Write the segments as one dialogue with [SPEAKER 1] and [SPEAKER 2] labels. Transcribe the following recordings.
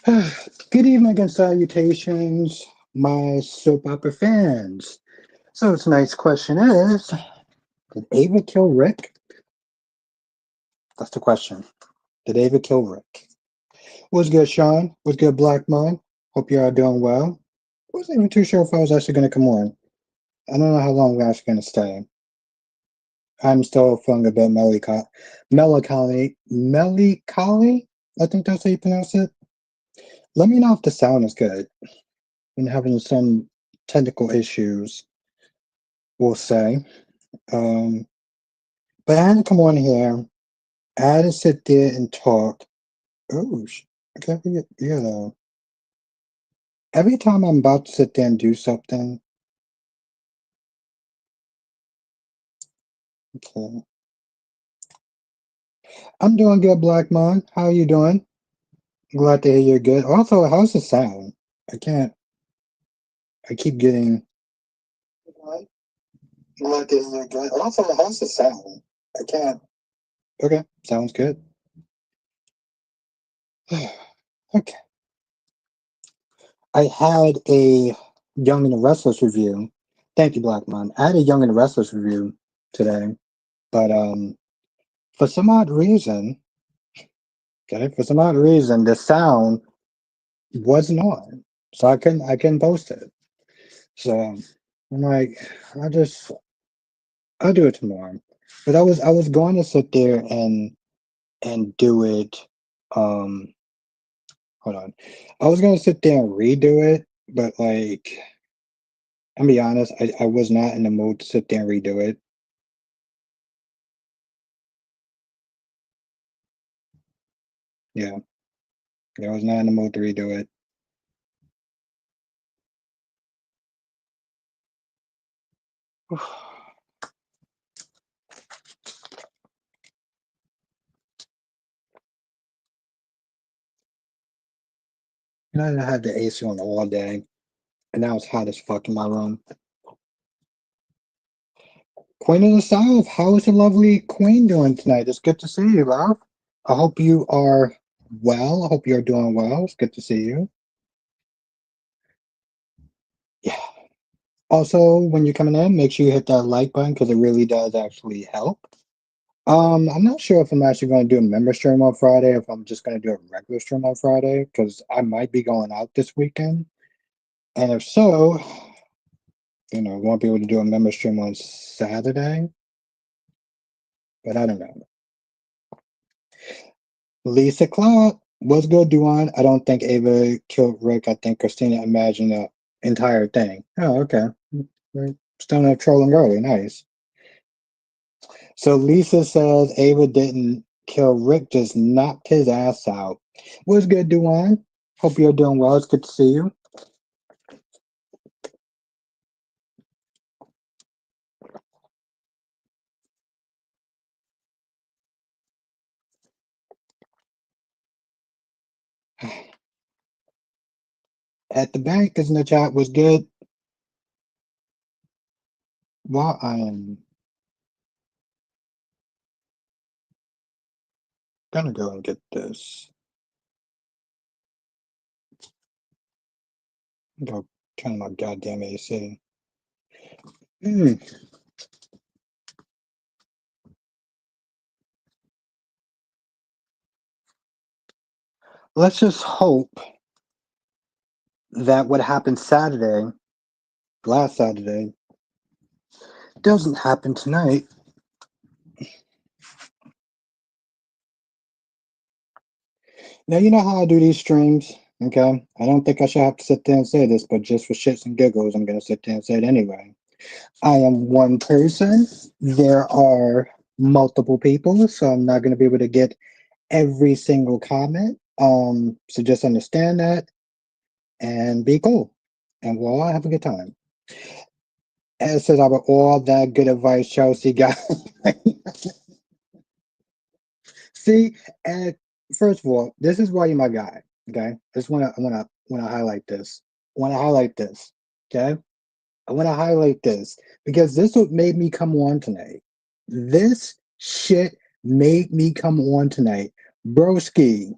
[SPEAKER 1] Good evening and salutations, my soap opera fans. So tonight's question is, did Ava kill Rick? That's the question. Did Ava kill Rick? What's good, Sean? What's good, Black Mon? Hope you're all doing well. Wasn't even too sure if I was actually going to come on. I don't know how long we're actually going to stay. I'm still feeling a bit melancholy. I think that's how you pronounce it. Let me know if the sound is good. I'm having some technical issues, we'll say. Um, but I had to come on here. I had to sit there and talk. Oh, okay, every time I'm about to sit there and do something, okay. I'm doing good, Black Mon. How are you doing? Glad to hear you're good. Also, how's the sound? I can't. I keep getting. Glad to hear you're good. Also, how's the sound? I can't. Okay, sounds good. Okay. I had a Young and the Restless review. Thank you, Black Mon. I had a Young and the Restless review today, but for some odd reason, okay, for some odd reason, the sound wasn't on, so I couldn't post it. So I'm like, I just I'll do it tomorrow. But I was going to sit there and do it. Um, hold on, I was going to sit there and redo it, but like, I'll be honest, I was not in the mood to sit there and redo it. Yeah, I was not in the mood to redo it. And I had the AC on all day, and now it's hot as fuck in my room. Queen of the South, how is the lovely Queen doing tonight? It's good to see you, love. I hope you are well. I hope you're doing well. It's good to see you. Yeah. Also, when you're coming in, make sure you hit that like button because it really does actually help. I'm not sure if I'm actually going to do a member stream on Friday, if I'm just going to do a regular stream on Friday, because I might be going out this weekend. And if so, won't be able to do a member stream on Saturday, but I don't know. Lisa Clark, what's good, Duan? I don't think Ava killed Rick. I think Christina imagined the entire thing. Oh, okay. We're still not trolling early. Nice. So Lisa says Ava didn't kill Rick, just knocked his ass out. What's good, Duan? Hope you're doing well. It's good to see you. At the bank is in the chat. Was good. While I am gonna go and get this, go turn my goddamn AC. Hmm. Let's just hope that what happened Saturday, last Saturday, doesn't happen tonight. Now, you know how I do these streams, okay? I don't think I should have to sit there and say this, but just for shits and giggles, I'm going to sit there and say it anyway. I am one person. There are multiple people, so I'm not going to be able to get every single comment. So just understand that and be cool, and we'll all have a good time. And it says, about all that good advice Chelsea got. See, and first of all, this is why you're my guy. Okay, I just wanna highlight this. I want to highlight this. Okay, I want to highlight this because this what made me come on tonight. This shit made me come on tonight, broski.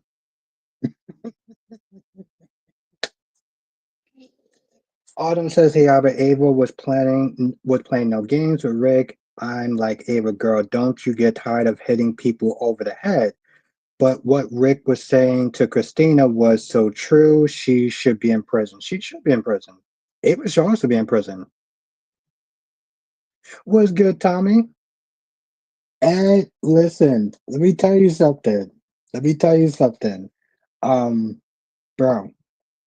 [SPEAKER 1] Autumn says, "Hey, Albert, Ava was playing no games with Rick. I'm like, Ava, girl, don't you get tired of hitting people over the head?" But what Rick was saying to Christina was so true. She should be in prison. She should be in prison. Ava should also be in prison. What's good, Tommy? And listen, let me tell you something. Let me tell you something. Um, bro,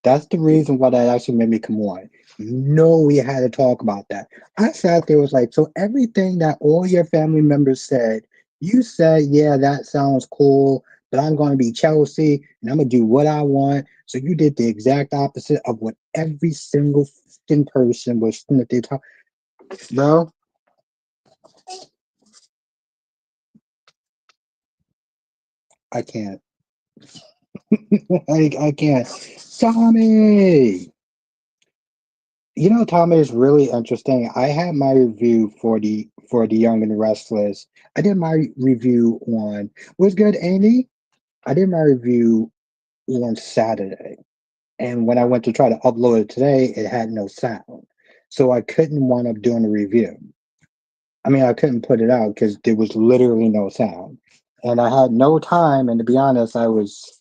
[SPEAKER 1] that's the reason why that actually made me come on. You know we had to talk about that. I sat there was like, so everything that all your family members said, you said, yeah, that sounds cool, but I'm going to be Chelsea and I'm going to do what I want. So you did the exact opposite of what every single fucking person was saying that they talk. Bro, I can't. I can't. Tommy! You know, Tommy is really interesting. I had my review for the Young and the Restless. I did my review on what's good, Amy. I did my review on Saturday, and when I went to try to upload it today, it had no sound, so I couldn't wind up doing a review. I mean, I couldn't put it out because there was literally no sound, and I had no time. And to be honest, I was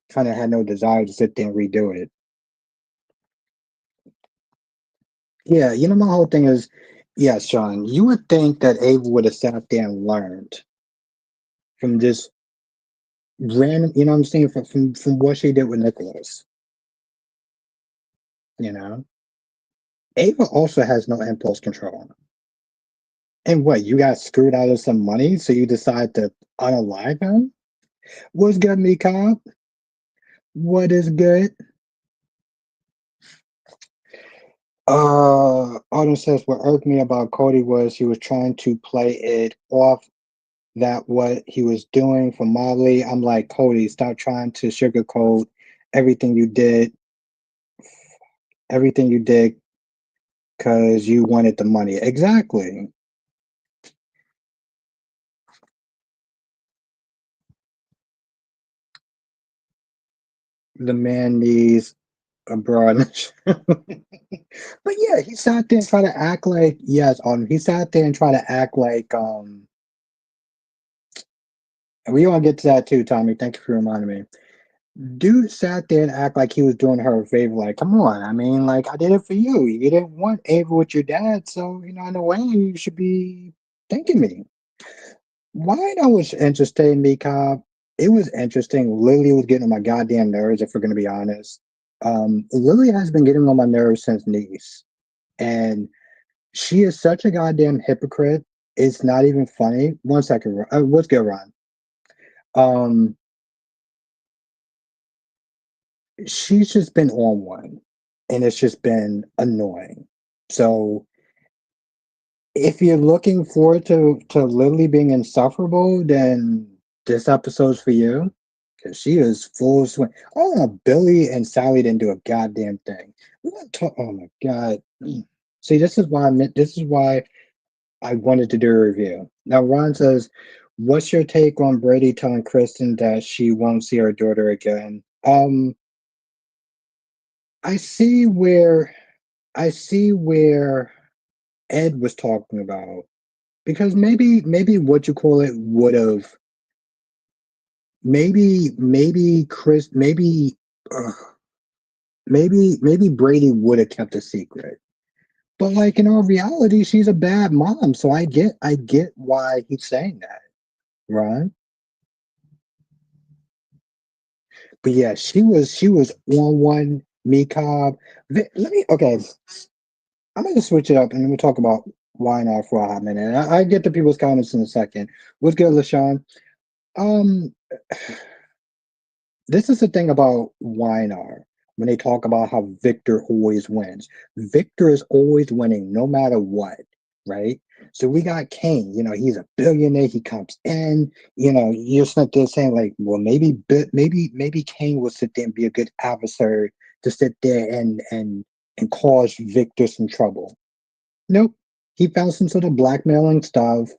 [SPEAKER 1] kind of had no desire to sit there and redo it. Yeah, you know, my whole thing is, yeah, Sean, you would think that Ava would have sat there and learned from this random, you know what I'm saying, from what she did with Nicholas, you know? Ava also has no impulse control. And what, you got screwed out of some money, so you decide to unalive him? What's good, me cop? What is good? Autumn says what irked me about Cody was he was trying to play it off that what he was doing for Molly. I'm like, Cody, stop trying to sugarcoat everything you did, everything you did because you wanted the money. Exactly. The man needs a broad. But yeah, he sat there and tried to act like yes, he sat there and tried to act like and we gonna get to that too, Tommy. Thank you for reminding me. Dude sat there and act like he was doing her a favor. Like, come on. I mean, like, I did it for you. You didn't want Ava with your dad, so you know, in a way, you should be thanking me. Why that was interesting, me, Cobb. It was interesting. Lily was getting on my goddamn nerves, if we're gonna be honest. Lily has been getting on my nerves since Nice, and she is such a goddamn hypocrite. It's not even funny. One second, what's good, Ron? Um, she's just been on one, and it's just been annoying. So if you're looking forward to Lily being insufferable, then this episode's for you because she is full swing. Oh, Billy and Sally didn't do a goddamn thing. We gonna talk. Oh my god. See, this is why I meant. This is why I wanted to do a review. Now, Ron says, "What's your take on Brady telling Kristen that she won't see her daughter again?" I see where I see where Ed was talking about because maybe what you call it would have maybe Chris uh, maybe Brady would have kept a secret. But like in all reality, she's a bad mom, so I get why he's saying that, right? But yeah, she was on one me cob. Let me okay. I'm gonna switch it up and we'll talk about wine off for a hot minute. And I get to people's comments in a second. What's good, LaShawn? Um, this is the thing about Weinar when they talk about how Victor always wins. Victor is always winning no matter what, right? So we got Kane, he's a billionaire. He comes in, you're sitting there saying like, well, maybe Kane will sit there and be a good adversary to sit there and cause Victor some trouble. Nope. He found some sort of blackmailing stuff.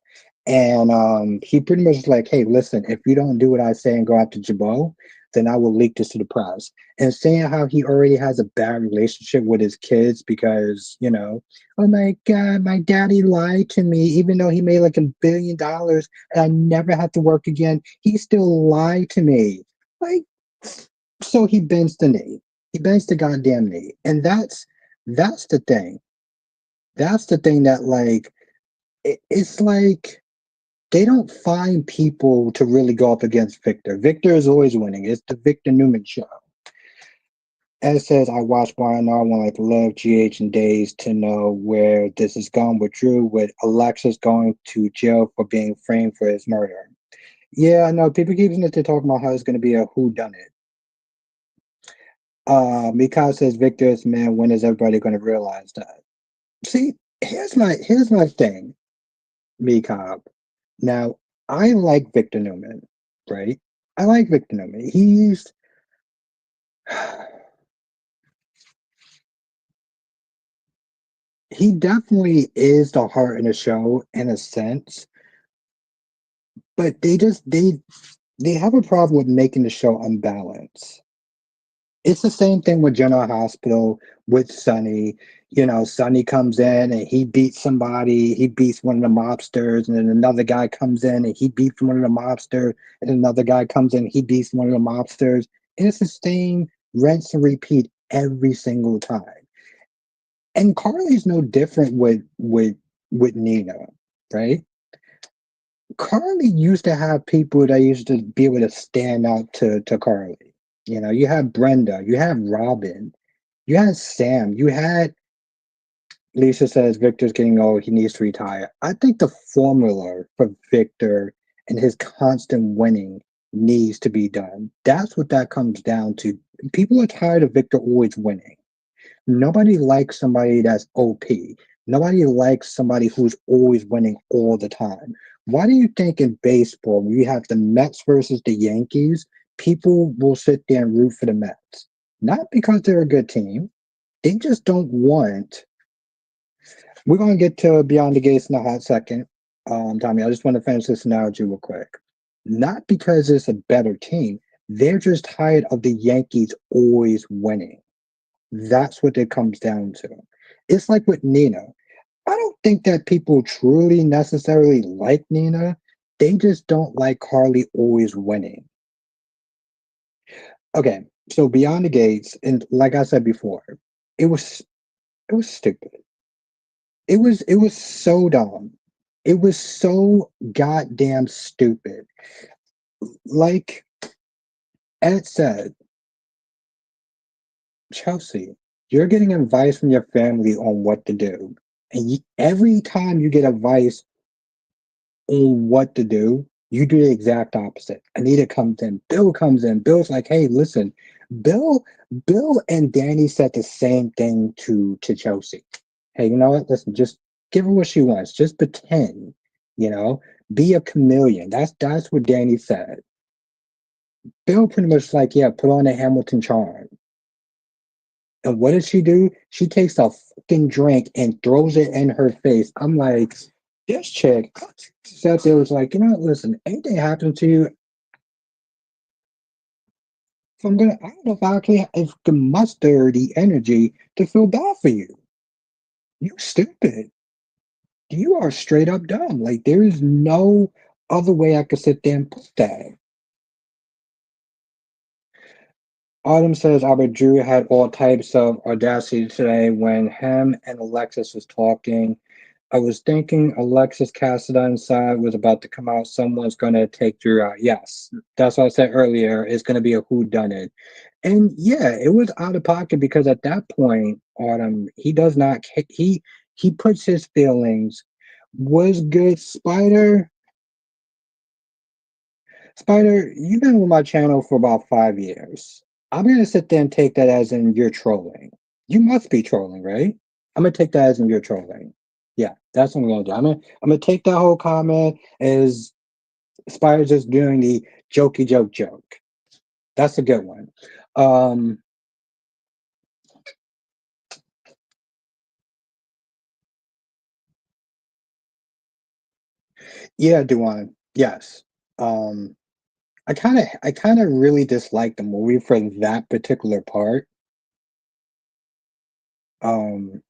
[SPEAKER 1] And he pretty much was like, hey, listen, if you don't do what I say and go after Jabot, then I will leak this to the press. And saying how he already has a bad relationship with his kids because, oh my God, my daddy lied to me, even though he made like $1 billion and I never have to work again. He still lied to me. Like, so he bends the knee. He bends the goddamn knee. And that's the thing. That's the thing that like it's like they don't find people to really go up against Victor. Victor is always winning. It's the Victor Newman show. Ed says, I watched Brian R. One like love GH and Days to know where this is going with Drew, with Alexis going to jail for being framed for his murder. Yeah, I know. People keep talking about how it's going to be a who done it. Mikhail says, Victor is man. When is everybody going to realize that? See, here's my thing, Mikhail. Now, I like Victor Newman, right? I like Victor Newman. He definitely is the heart in the show in a sense, but they have a problem with making the show unbalanced. It's the same thing with General Hospital with Sonny. Sonny comes in and he beats somebody, he beats one of the mobsters, and then another guy comes in and he beats one of the mobsters, and another guy comes in, he beats one of the mobsters. And it's the same rinse and repeat every single time. And Carly's no different with Nina, right? Carly used to have people that used to be able to stand out to Carly. You had Brenda, you had Robin, you had Sam, you had Lisa says Victor's getting old, he needs to retire. I think the formula for Victor and his constant winning needs to be done. That's what that comes down to. People are tired of Victor always winning. Nobody likes somebody that's OP. Nobody likes somebody who's always winning all the time. Why do you think in baseball, when you have the Mets versus the Yankees, people will sit there and root for the Mets? Not because they're a good team. They just don't want. We're going to get to Beyond the Gates in a hot second. Tommy, I just want to finish this analogy real quick. Not because it's a better team. They're just tired of the Yankees always winning. That's what it comes down to. It's like with Nina. I don't think that people truly necessarily like Nina. They just don't like Carly always winning. Okay, so Beyond the Gates, and like I said before, it was it was stupid. It was so dumb. It was so goddamn stupid. Like Ed said, Chelsea, you're getting advice from your family on what to do. And every time you get advice on what to do, you do the exact opposite. Anita comes in, Bill comes in. Bill's like, hey, listen, Bill, Bill and Danny said the same thing to Chelsea. Hey, you know what? Listen, just give her what she wants. Just pretend, you know, be a chameleon. That's what Danny said. Bill pretty much like, yeah, put on a Hamilton charm. And what does she do? She takes a fucking drink and throws it in her face. I'm like, this chick sat there was like, listen, anything happens to you, if I don't know if if I can muster the energy to feel bad for you. You stupid. You are straight up dumb. Like, there is no other way I could sit there and put that. Autumn says Albert Drew had all types of audacity today when him and Alexis was talking. I was thinking Alexis Cassidy side was about to come out. Someone's going to take Drew out. Yes, that's what I said earlier. It's going to be a who done it. And yeah, it was out of pocket because at that point, Autumn, he does not, he puts his feelings. Was good, Spider? Spider, you've been with my channel for about 5 years. I'm gonna sit there and take that as in you're trolling. You must be trolling, right? I'm gonna take that as in you're trolling. Yeah, that's what I'm gonna do. I'm gonna take that whole comment as Spider just doing the jokey joke. That's a good one. Um, yeah, Duan. Yes. Um, I kind of really dislike the movie for that particular part. Um,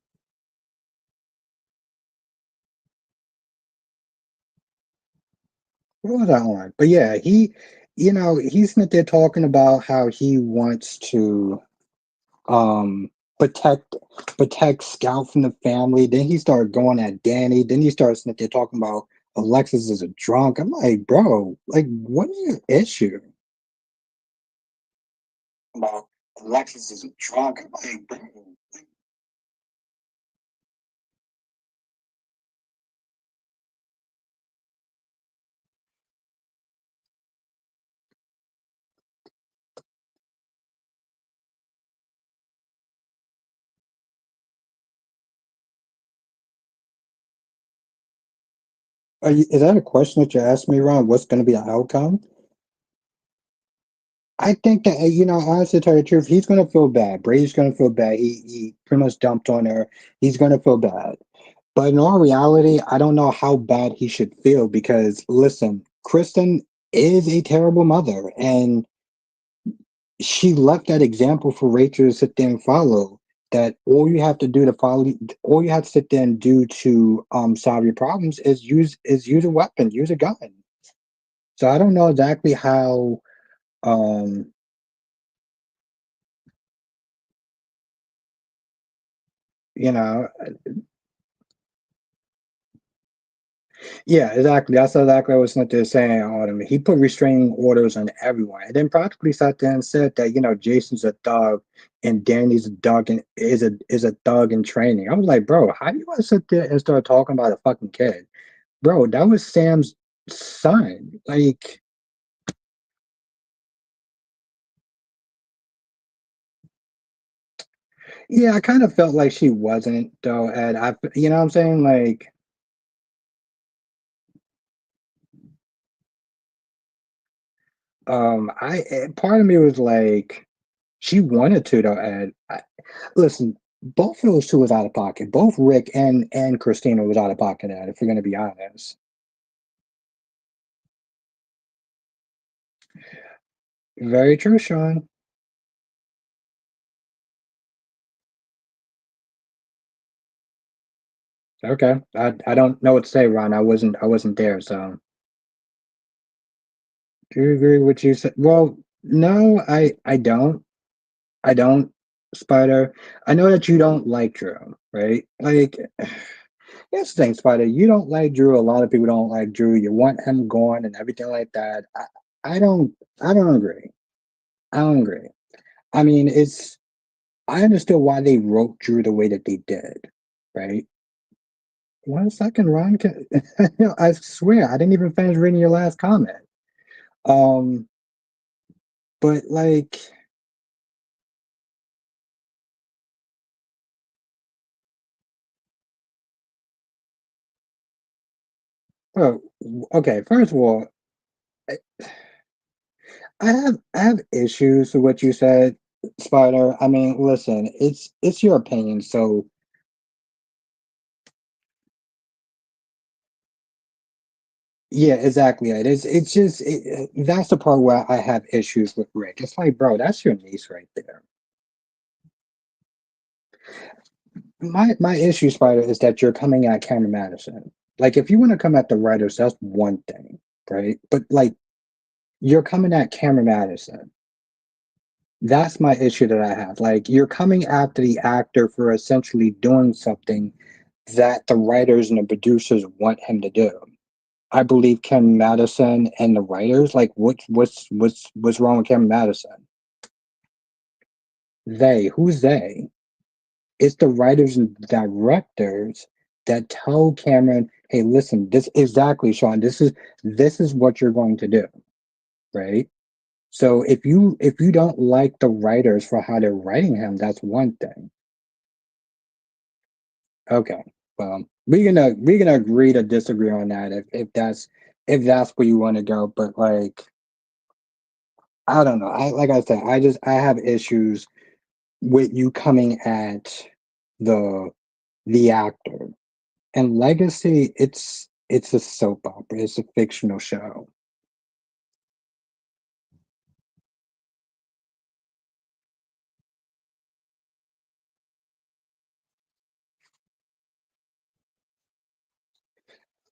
[SPEAKER 1] what was I on? But yeah, he's not there talking about how he wants to um protect protect Scout from the family. Then he started going at Danny. Then he starts sitting there talking about Alexis is a drunk. I'm like, bro, like, what is your issue? About Alexis is a drunk. I'm like, bro. Is that a question that you're asking me, Ron? What's going to be the outcome? I think that honestly, to tell you the truth, he's going to feel bad. Brady's going to feel bad. He pretty much dumped on her. He's going to feel bad. But in all reality, I don't know how bad he should feel because listen, Kristen is a terrible mother, and she left that example for Rachel to sit there and follow. That all you have to do to follow, all you have to sit there and do to solve your problems is use a weapon, use a gun. So I don't know exactly how um you know yeah, exactly. That's exactly what Cynthia is saying, Autumn. He put restraining orders on everyone, and then practically sat there and said that Jason's a thug and Danny's a thug and is a thug in training. I was like, bro, how do you want to sit there and start talking about a fucking kid, bro? That was Sam's son. Like, yeah, I kind of felt like she wasn't though, and you know what I'm saying, like, part of me was like. She wanted to though, Ed. Listen, both of those two was out of pocket. Both Rick and Christina was out of pocket, Ed, if we're gonna be honest. Very true, Sean. Okay. I don't know what to say, Ron. I wasn't there, so do you agree with what you said? Well, no, I don't. I don't, Spider. I know that you don't like Drew, right? Like, here's the thing, Spider. You don't like Drew. A lot of people don't like Drew. You want him gone and everything like that. I don't. I don't agree. I don't agree. I mean, I understood why they wrote Drew the way that they did, right? 1 second, Ron. I swear I didn't even finish reading your last comment. Um, but like, oh, okay. First of all, I I have issues with what you said, Spider. I mean, listen, it's your opinion, so yeah, exactly. It's just that's the part where I have issues with Rick. It's like, bro, that's your niece right there. My issue, Spider, is that you're coming at Cameron Madison. Like, if you want to come at the writers, that's one thing, right? But like, you're coming at Cameron Madison. That's my issue that I have. Like, you're coming after the actor for essentially doing something that the writers and the producers want him to do. I believe Cameron Madison and the writers, like, what's wrong with Cameron Madison? Who's they? It's the writers and directors that tell Cameron, "Hey, listen, this exactly, Sean. This is what you're going to do, right?" So if you don't like the writers for how they're writing him, that's one thing. Okay, well, we're gonna agree to disagree on that if that's where you want to go. But like, I don't know. Like I said, I have issues with you coming at the the actor. And Legacy, it's a soap opera. It's a fictional show.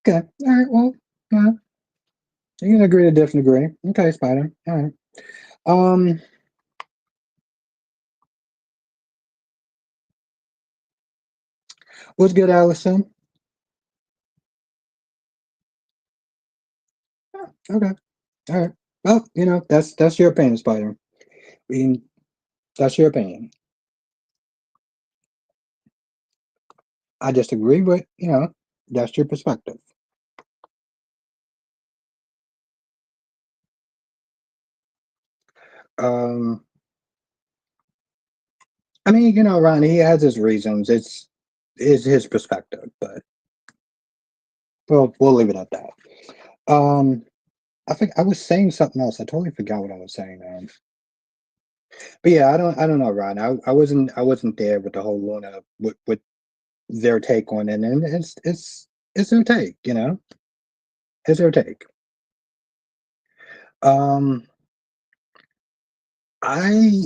[SPEAKER 1] Okay. All right. Well, uh, you can agree to disagree. Okay, Spider. All right. Um, what's good, Allison? Okay. All right. Well, that's your opinion, Spider. I mean, that's your opinion. I disagree, but that's your perspective. Um, I mean, Ron, he has his reasons. It's is his perspective, but we'll leave it at that. Um, I think I was saying something else. I totally forgot what I was saying now. But yeah, I don't know, Ron. I wasn't there with the whole Luna with their take on it, and it's their take, it's their take. Um, I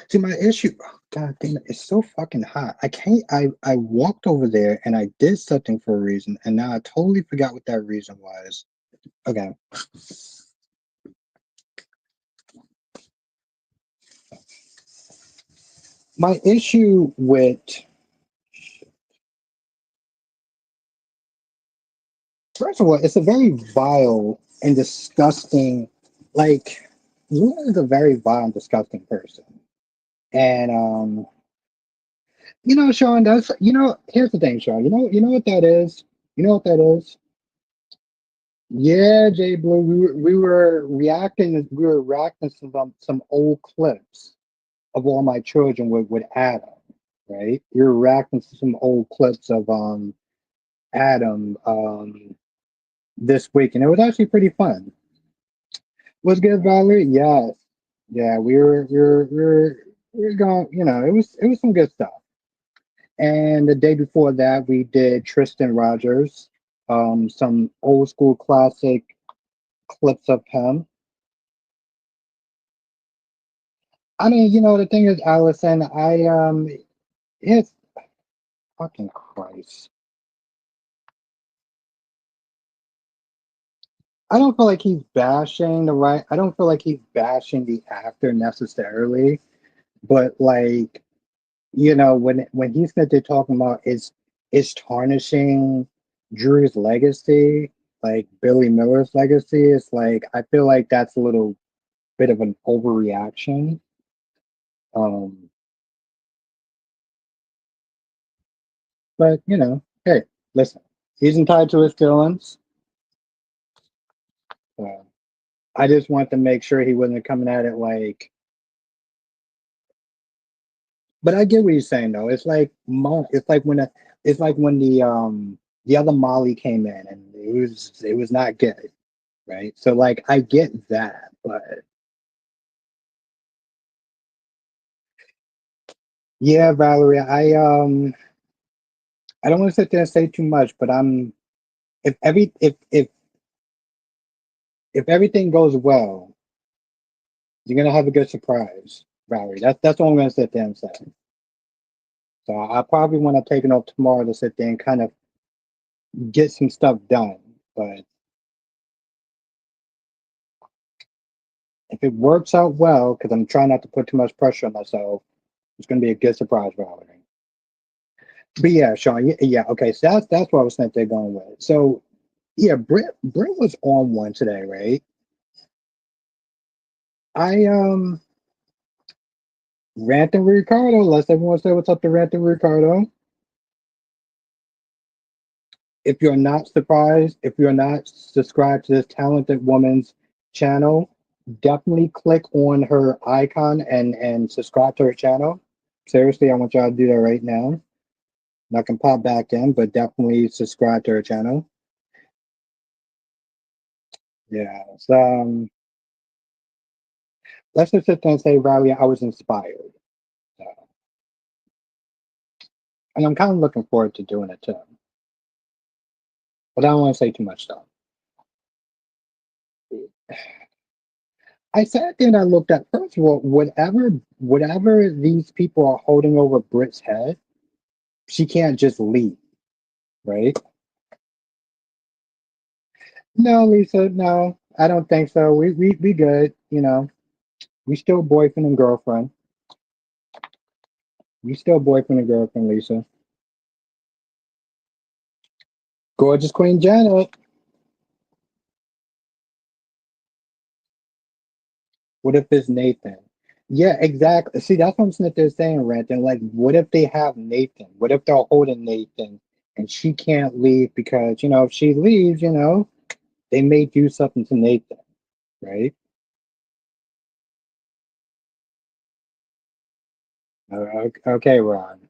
[SPEAKER 1] see my issue. Oh, God damn it, it's so fucking hot. I can't. I walked over there and I did something for a reason, and now I totally forgot what that reason was. Okay, my issue with first of all, it's a very vile and disgusting. Like Luna is a very vile and disgusting person, and Sean, that's here's the thing, Sean. You know what that is. You know what that is. Yeah, Jay Blue, we were reacting to some old clips of all my children with Adam, right? We were reacting to some old clips of Adam this week, and it was actually pretty fun. Was good, Valerie? Yes. Yeah, we were going, it was some good stuff. And the day before that we did Tristan Rogers, some old school classic clips of him. I mean, the thing is, Allison, it's fucking Christ. I don't feel like he's bashing the right. I don't feel like he's bashing the actor necessarily, but like, when he's that they're talking about is tarnishing Drew's legacy, like Billy Miller's legacy. It's like I feel like that's a little bit of an overreaction. Um, but hey, listen, he's entitled to his feelings. Uh, I just want to make sure he wasn't coming at it like. But I get what he's saying though. It's like when the other Molly came in and it was not good, right? So like I get that, but yeah, Valerie, I don't want to sit there and say too much, but if everything goes well, you're gonna have a good surprise, Valerie. That's all I'm gonna sit there and say. So I probably want to take it off tomorrow to sit there and kind of get some stuff done. But if it works out well, because I'm trying not to put too much pressure on myself, it's gonna be a good surprise, Valerie. But yeah, Sean, yeah, okay. So that's what I was sitting there going with. So yeah, Britt was on one today, right? I Ranting Ricardo. Let's everyone say what's up to Ranting Ricardo. If you're not surprised, if you're not subscribed to this talented woman's channel, definitely click on her icon and subscribe to her channel. Seriously, I want y'all to do that right now. I can pop back in, but definitely subscribe to her channel. Yeah. So, let's just sit there and say, Riley, I was inspired. And I'm kind of looking forward to doing it too. But I don't want to say too much though. I sat there and I looked at first of all, whatever these people are holding over Britt's head, she can't just leave, right? No, Lisa, no, I don't think so. We good. We still boyfriend and girlfriend. We still boyfriend and girlfriend, Lisa. Gorgeous Queen Janet. What if it's Nathan? Yeah, exactly. See, that's what I'm sitting there saying, Ranton. Like, what if they have Nathan? What if they're holding Nathan and she can't leave because, if she leaves, they may do something to Nathan, right? Okay, Ron.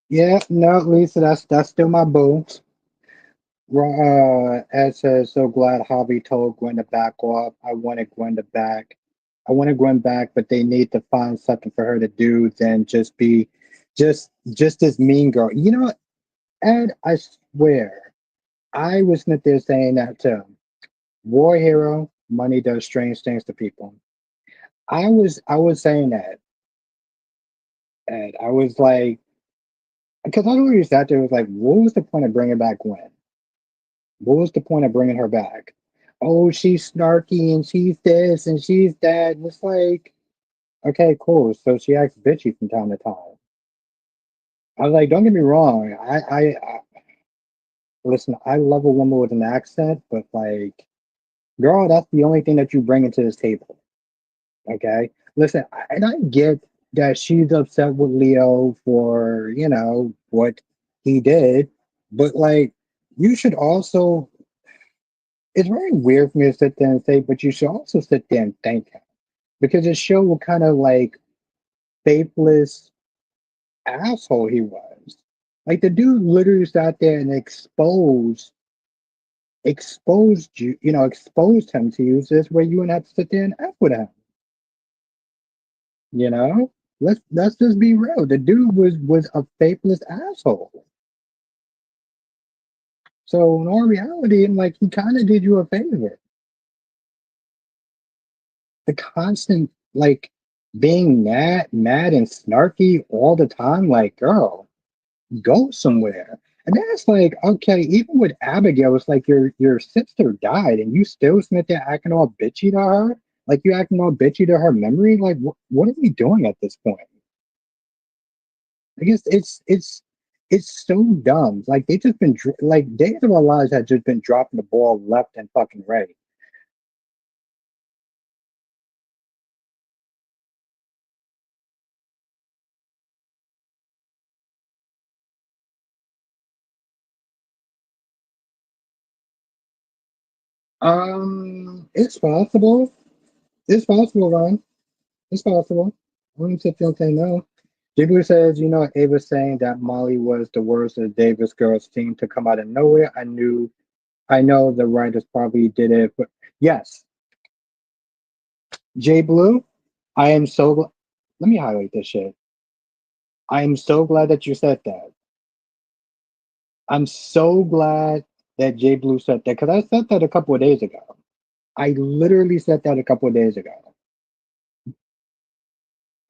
[SPEAKER 1] Yeah, no, Lisa, that's still my boo. Ed says, so glad Javi told Gwen to back off. I wanted Gwen back, but they need to find something for her to do than just be just this mean girl. Ed, I swear, I was not there saying that too. War hero, money does strange things to people. I was saying that, Ed. I was like, because I always sat there was like, what was the point of bringing back Gwen? What was the point of bringing her back? Oh, she's snarky and she's this and she's that. And it's like, okay, cool. So she acts bitchy from time to time. I was like, don't get me wrong. I listen. I love a woman with an accent, but like, girl, that's the only thing that you bring into this table. Okay, listen, and I get that she's upset with Leo for what he did, but like, you should also. It's very weird for me to sit there and say, but you should also sit there and thank him because it showed what kind of like faithless asshole he was. Like the dude literally sat there and exposed him to you this way you wouldn't have to sit there and F with him. You know? Let's just be real. The dude was a faithless asshole. So in all reality, like he kind of did you a favor. The constant like being mad and snarky all the time, like girl, go somewhere. And that's like, okay, even with Abigail, it's like your sister died and you still sit there acting all bitchy to her. Like you acting all bitchy to her memory. Like what are we doing at this point? I guess it's so dumb. Like they just been like Days of Our Lives had just been dropping the ball left and fucking right. It's possible. It's possible, Ryan. It's possible. I wouldn't sit there and say no. Jiggler says, Ava saying that Molly was the worst of the Davis girls team to come out of nowhere. I know the writers probably did it, but yes, Jay Blue, I am so glad. Let me highlight this shit. I am so glad that you said that. I'm so glad that Jay Blue said that because I said that a couple of days ago. I literally said that a couple of days ago.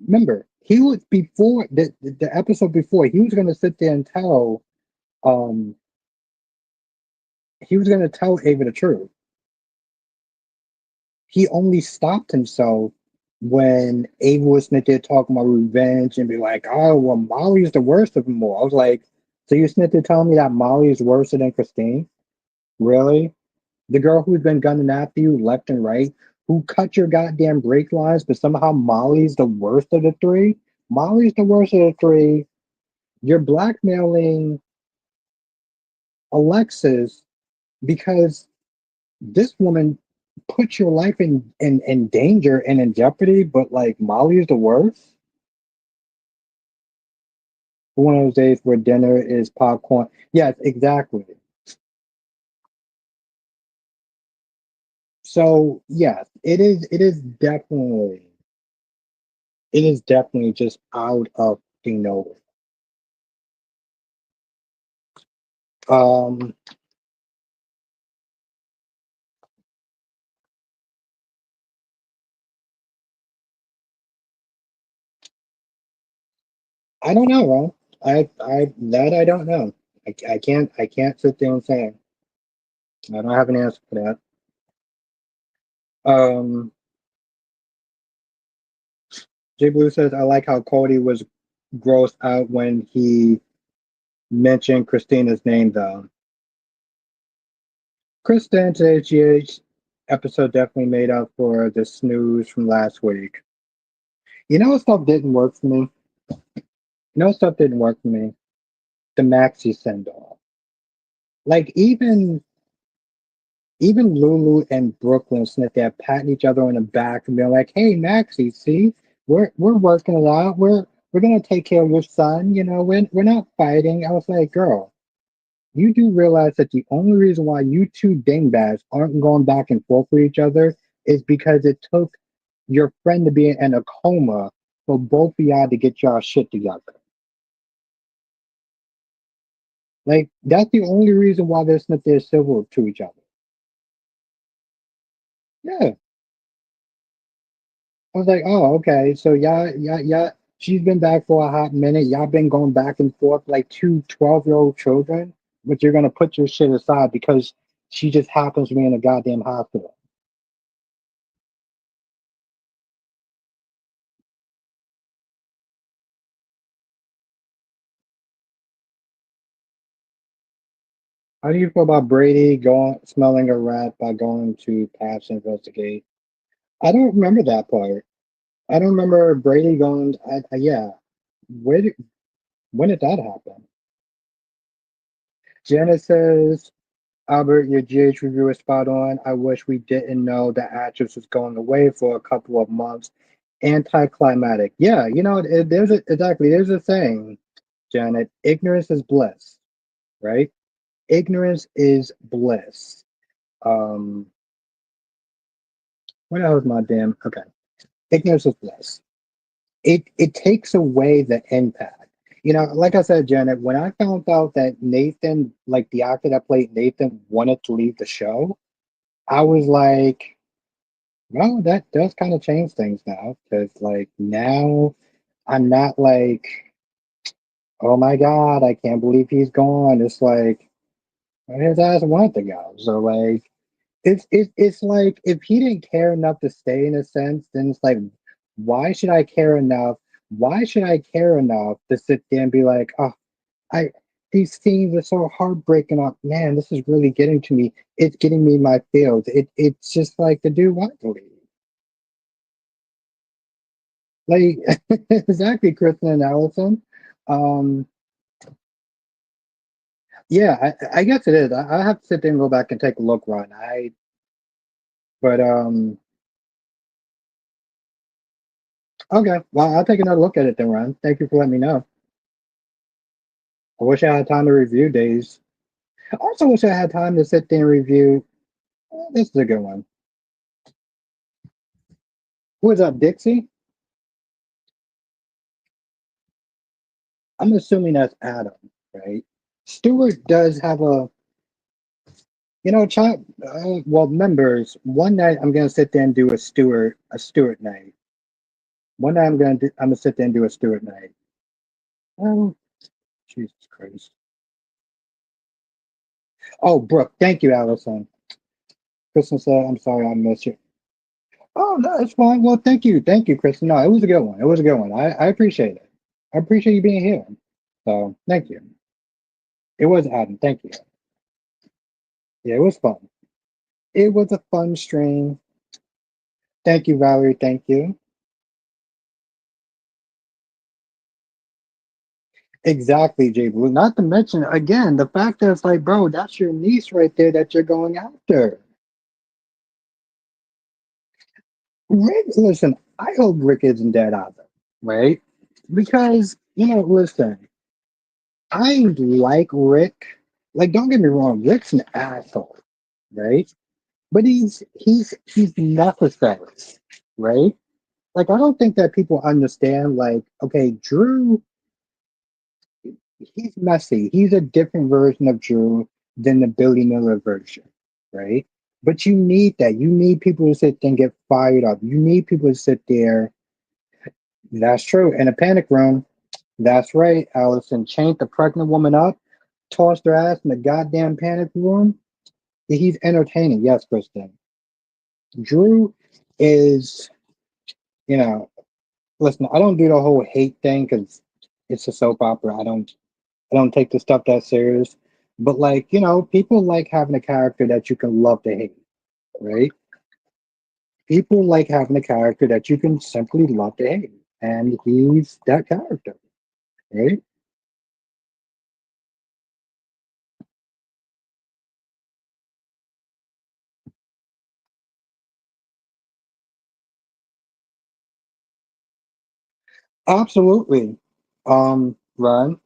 [SPEAKER 1] Remember, he was before the episode before, he was going to sit there and um, he was going to tell Ava the truth. He only stopped himself when Ava was sitting there talking about revenge and be like, oh, well, Molly's the worst of them all. I was like, so you're sitting there telling me that Molly is worse than Christine? Really? The girl who's been gunning after you left and right, who cut your goddamn brake lines, but somehow Molly's the worst of the three? Molly's the worst of the three. You're blackmailing Alexis because this woman puts your life in danger and in jeopardy, but like Molly's the worst. One of those days where dinner is popcorn. Yes, exactly. So yes, it is definitely just out of nowhere. Um, I don't know, Ron. I don't know. I can't sit there and say I don't have an answer for that. Um, J Blue says I like how Cody was grossed out when he mentioned Christina's name though. Kristen, today's GH episode definitely made up for the snooze from last week. You know what stuff didn't work for me? You know what stuff didn't work for me? The Maxi send off. Like even Lulu and Brooklyn Smith, they're patting each other on the back and being like, "Hey, Maxie, see, we're working it out. We're gonna take care of your son. You know, we're not fighting." I was like, "Girl, you do realize that the only reason why you two dingbats aren't going back and forth with each other is because it took your friend to be in a coma for both of y'all to get y'all shit together. Like that's the only reason why they're Smith they're civil to each other." Yeah. I was like, oh, okay. So she's been back for a hot minute. Y'all been going back and forth like 2 12-year-old children, but you're gonna put your shit aside because she just happens to be in a goddamn hospital. How do you feel about Brady going smelling a rat by going to Paps investigate? I don't remember that part. I don't remember Brady going. Yeah, where did, when did that happen? Janet says Albert, your GH review is spot on. I wish we didn't know the actress was going away for a couple of months. Anticlimactic. Yeah, you know, there's a saying, Janet. Ignorance is bliss, right? Ignorance is bliss. Um, what else? My damn. Okay, ignorance is bliss. It takes away the impact. You know, like I said, Janet, when I found out that Nathan, like the actor that played Nathan, wanted to leave the show, I was like, well, that does kind of change things now because, like, now I'm not like, oh my God, I can't believe he's gone. It's like, well, his ass wanted to go. So, like, it's like if he didn't care enough to stay in a sense, then it's like, why should I care enough? Why should I care enough to sit there and be like, oh, I, these scenes are so heartbreaking. Oh, man, this is really getting to me. It's getting me my feels. It's just like the dude wanted to leave. Like exactly, Kristen and Allison. Um, yeah, I guess it is. I have to sit there and go back and take a look, Ron. But okay. Well, I'll take another look at it then, Ron. Thank you for letting me know. I wish I had time to review Days. I also wish I had time to sit there and review. This is a good one. Who is up, Dixie? I'm assuming that's Adam, right? Stewart does have a, you know, child. Well, members. One night I'm gonna sit there and do a Stewart night. One night I'm gonna sit there and do a Stewart night. Oh, Jesus Christ. Oh, Brooke, thank you, Allison. Kristen said, I'm sorry I missed you. Oh, no, it's fine. Well, thank you. Thank you, Kristen. No, it was a good one. It was a good one. I appreciate it. I appreciate you being here. So, thank you. It was Adam. Thank you. Yeah, it was fun. It was a fun stream. Thank you, Valerie. Thank you. Exactly, Jay Blue. Not to mention, again, the fact that it's like, bro, that's your niece right there that you're going after. Rick, listen, I hope Rick isn't dead either, right? Because, you know, listen, I like Rick. Like, don't get me wrong, Rick's an asshole, right? But he's necessary, right? Like, I don't think that people understand, like, okay, Drew, he's messy. He's a different version of Drew than the Billy Miller version, right? But you need that. You need people to sit there and get fired up. You need people to sit there. That's true. In a panic room, That's right, Allison. Chained the pregnant woman up, tossed her ass in the goddamn panic room. He's entertaining, yes, Kristen. Drew is, you know, listen. I don't do the whole hate thing because it's a soap opera. I don't take the stuff that serious. But like, people like having a character that you can love to hate, right? People like having a character that you can simply love to hate, and he's that character, right? Absolutely, Ron.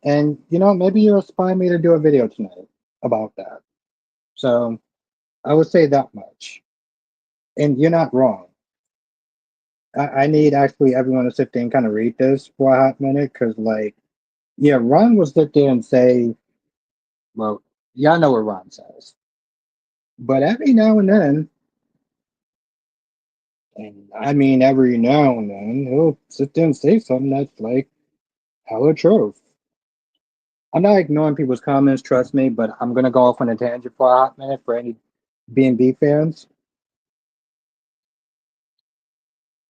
[SPEAKER 1] And maybe you'll inspire me to do a video tonight about that. So I would say that much. And you're not wrong. I need actually everyone to sit there and kind of read this for a hot minute because, like, yeah, Ron will sit there and say, well, y'all know what Ron says. But every now and then, and I mean every now and then, he'll sit there and say something that's like hella truth. I'm not ignoring people's comments, trust me, but I'm gonna go off on a tangent for a hot minute for any B&B fans.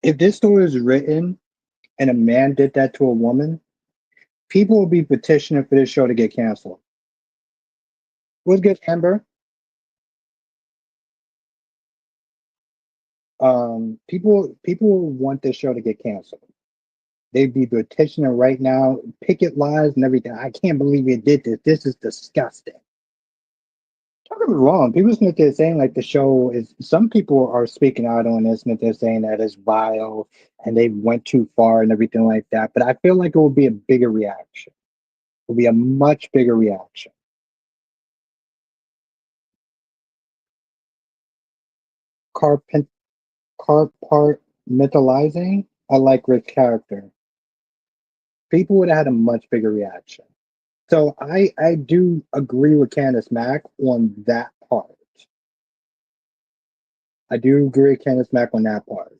[SPEAKER 1] If this story is written and a man did that to a woman, people will be petitioning for this show to get canceled. What's good, Amber? People want this show to get canceled. They'd be petitioning right now, picket lines and everything. I can't believe you did this. This is disgusting. Don't get me wrong. People think they're saying like the show is. Some people are speaking out on this, and they're saying that it's vile and they went too far and everything like that. But I feel like it will be a bigger reaction. It will be a much bigger reaction. Carpent Compartmentalizing. I like Rick's character. People would have had a much bigger reaction. So I do agree with Candace Mack on that part. I do agree with Candace Mack on that part.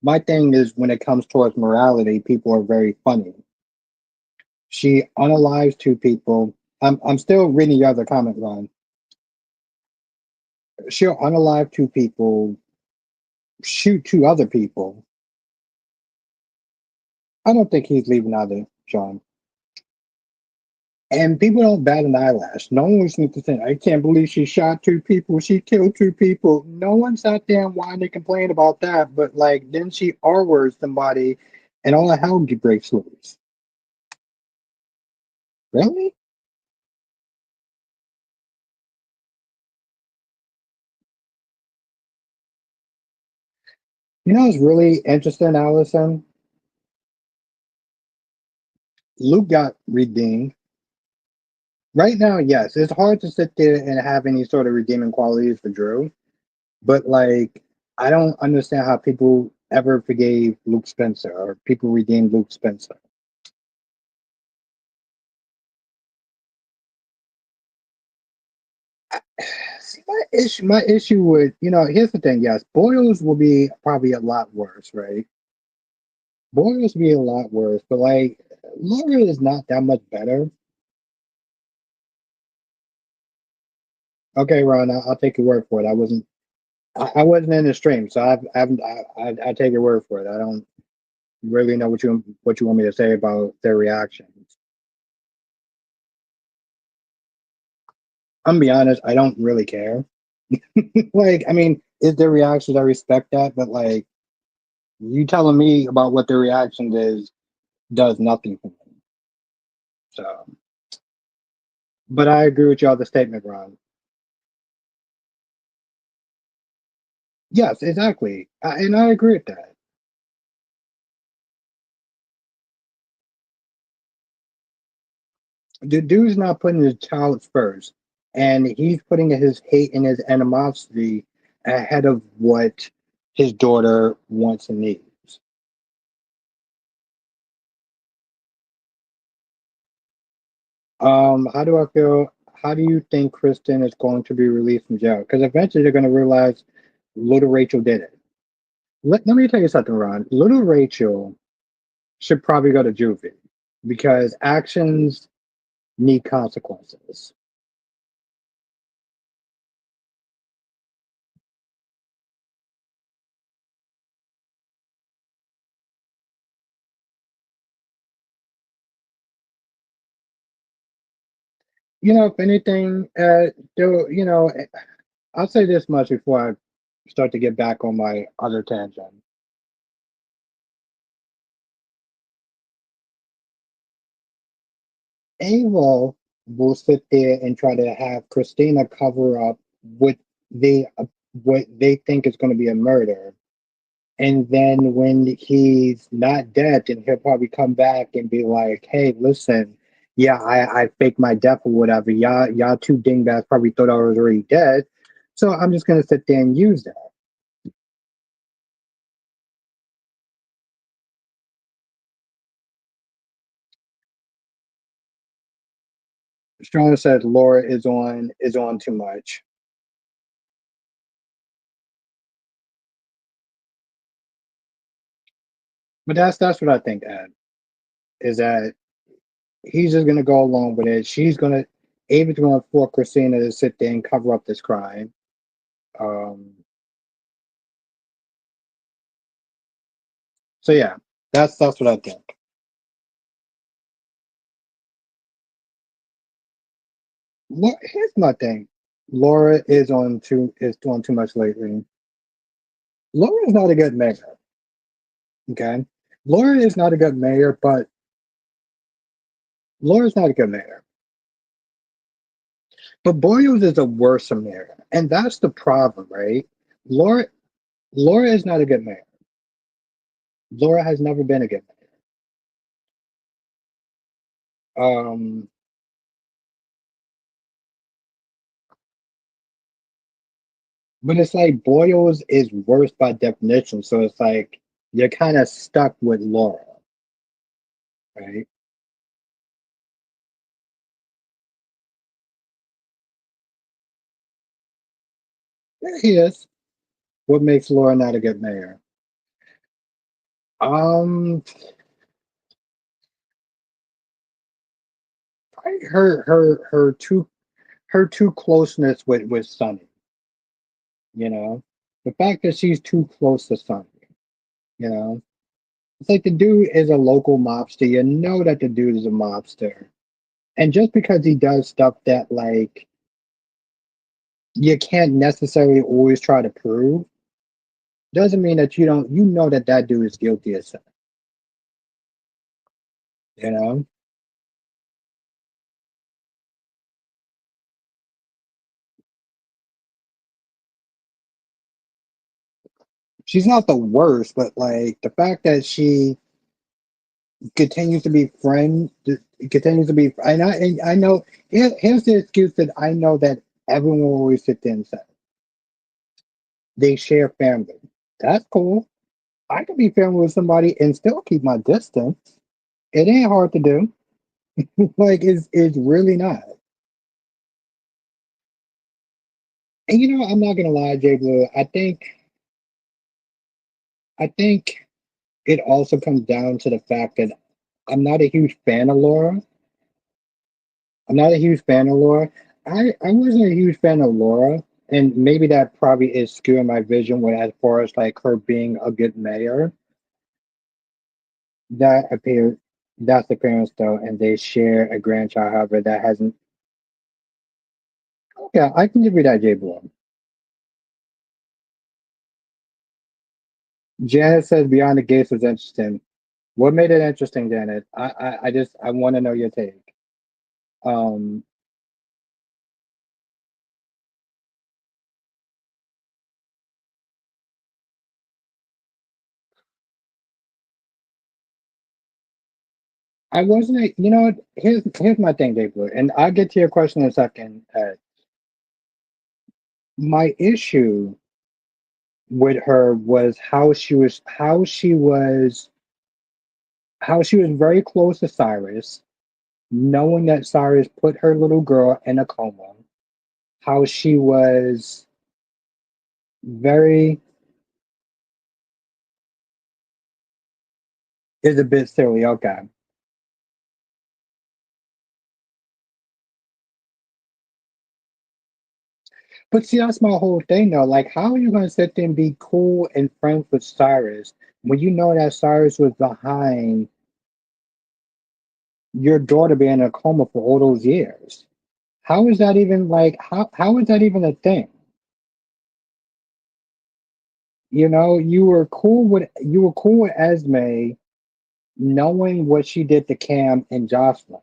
[SPEAKER 1] My thing is when it comes towards morality, people are very funny. She unalives two people. I'm still reading your other comment, Ron. She'll unalive two people, shoot two other people. I don't think he's leaving either, John. And people don't bat an eyelash. No one seems to think, I can't believe she shot two people. She killed two people. No one sat there and whined and complained about that. But like, then she R words somebody and all the hell breaks loose. Really? It's really interesting, Allison. Luke got redeemed. Right now, yes, it's hard to sit there and have any sort of redeeming qualities for Drew. But like, I don't understand how people ever forgave Luke Spencer or people redeemed Luke Spencer. See, my issue with, here's the thing. Yes, Boyles will be probably a lot worse, right? Boyles will be a lot worse, but like, Laura is not that much better. Okay, Ron, I'll take your word for it. I wasn't in the stream, so I take your word for it. I don't really know what you want me to say about their reactions. I'm gonna be honest, I don't really care. Like, I mean, is their reactions? I respect that, but like, you telling me about what their reactions is does nothing for me. So, but I agree with y'all. The statement, Ron. Yes, exactly, and I agree with that. The dude's not putting his child first, and he's putting his hate and his animosity ahead of what his daughter wants and needs. How do I feel? How do you think Kristen is going to be released from jail? Because eventually they're going to realize little Rachel did it. Let me tell you something, Ron. Little Rachel should probably go to juvie because actions need consequences. If anything, I'll say this much before I start to get back on my other tangent. Ava will sit there and try to have Christina cover up what they what they think is going to be a murder. And then when he's not dead, then he'll probably come back and be like, "Hey, listen, yeah, I faked my death or whatever. Y'all two dingbats probably thought I was already dead, so I'm just gonna sit there and use that." Strong said Laura is on too much, but that's what I think. Ed is that he's just gonna go along with it. Ava's gonna force Christina to sit there and cover up this crime. Um, so yeah, that's what I think. Here's my thing. Laura is doing too much lately. Laura is not a good mayor. Okay, Laura is not a good mayor, but Laura's not a good mayor. But Boyles is a worse mayor, and that's the problem, right? Laura Laura is not a good mayor. Laura has never been a good mayor. But it's like Boyles is worse by definition, so it's like you're kind of stuck with Laura, right? Yeah, he is. What makes Laura not a good mayor? Um, Probably her too closeness with Sonny. You know, the fact that she's too close to Sonny. You know, it's like the dude is a local mobster. You know that the dude is a mobster, and just because he does stuff that like you can't necessarily always try to prove, doesn't mean that you know that that dude is guilty of something. You know, she's not the worst, but like the fact that she continues to be friends, continues to be. And I know. Here's the excuse that I know that everyone will always sit there and say they share family. That's cool. I can be family with somebody and still keep my distance. It ain't hard to do. Like it's really not. And I'm not gonna lie, Jay Blue. I think it also comes down to the fact that I'm not a huge fan of Laura. I'm not a huge fan of Laura. I wasn't a huge fan of Laura, and maybe that probably is skewing my vision when as far as like her being a good mayor. That appears that's the parents though, and they share a grandchild. However, that hasn't. Okay, I can give you that, Jay Blue. Janet says Beyond the Gates was interesting. What made it interesting, Janet? I want to know your take. Um, I wasn't. Here's my thing, Jay Blue, and I'll get to your question in a second. My issue with her was how she was very close to Cyrus, knowing that Cyrus put her little girl in a coma. How she was very Is a bit silly. Okay. But see, that's my whole thing though. Like, how are you gonna sit there and be cool and friends with Cyrus when you know that Cyrus was behind your daughter being in a coma for all those years? How is that even like how is that even a thing? You know, you were cool with Esme knowing what she did to Cam and Jocelyn.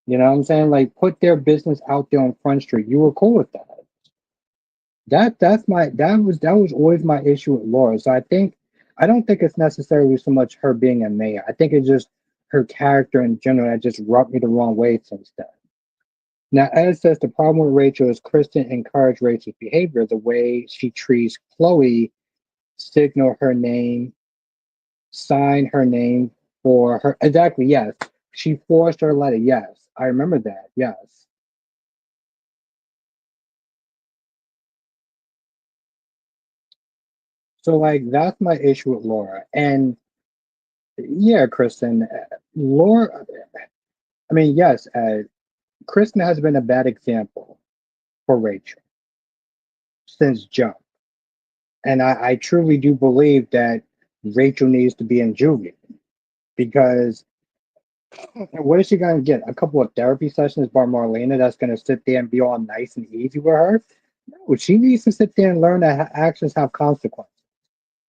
[SPEAKER 1] You know what I'm saying? Like put their business out there on Front Street. You were cool with that. That was always my issue with Laura. So I don't think it's necessarily so much her being a mayor. I think it's just her character in general that just rubbed me the wrong way since then. Now, Ed says the problem with Rachel is Kristen encouraged Rachel's behavior, the way she treats Chloe, signal her name, sign her name for her. Exactly, yes. She forced her letter. Yes, I remember that. Yes. So, like, that's my issue with Laura. And yeah, Kristen, Laura, I mean, yes, Kristen has been a bad example for Rachel since jump. And I truly do believe that Rachel needs to be in juvie because what is she going to get? A couple of therapy sessions by Marlena that's going to sit there and be all nice and easy with her? No, she needs to sit there and learn that actions have consequences.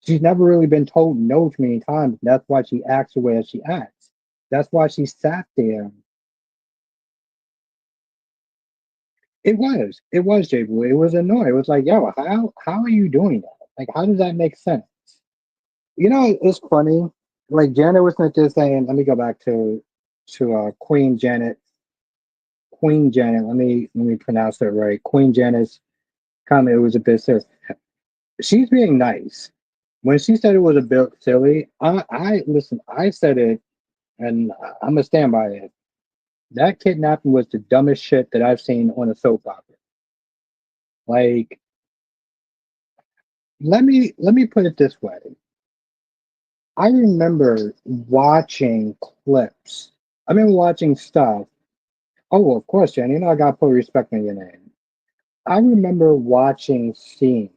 [SPEAKER 1] She's never really been told no too many times. That's why she acts the way that she acts. That's why she sat there. It was Jay Blue. It was annoying. It was like, yo, how are you doing that? Like, how does that make sense? You know, it's funny. Like Janet was not just saying. Let me go back to Queen Janet. Queen Janet. Let me pronounce that right. Queen Janet's comment. It was a bit serious. She's being nice. When she said it was a bit silly, I listen. I said it, and I'm gonna stand by it. That kidnapping was the dumbest shit that I've seen on a soap opera. Like, let me put it this way. I remember watching clips. I remember watching stuff. Oh, well, of course, Jenny. You know I gotta put respect on your name. I remember watching scenes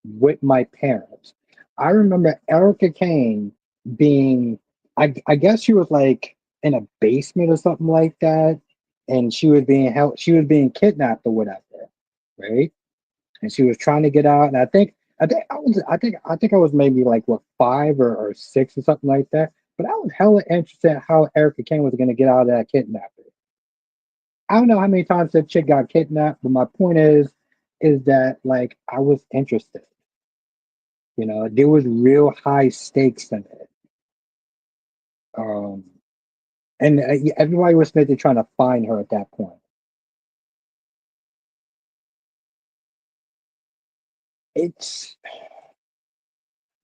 [SPEAKER 1] with my parents. I remember Erica Kane being, I guess she was like in a basement or something like that, and she was being held, she was being kidnapped or whatever, right? And she was trying to get out. And I think I was maybe like what 5 or 6 or something like that. But I was hella interested in how Erica Kane was going to get out of that kidnapping. I don't know how many times that chick got kidnapped, but my point is that like I was interested. You know, there was real high stakes in it. Um, and everybody was maybe trying to find her at that point. It's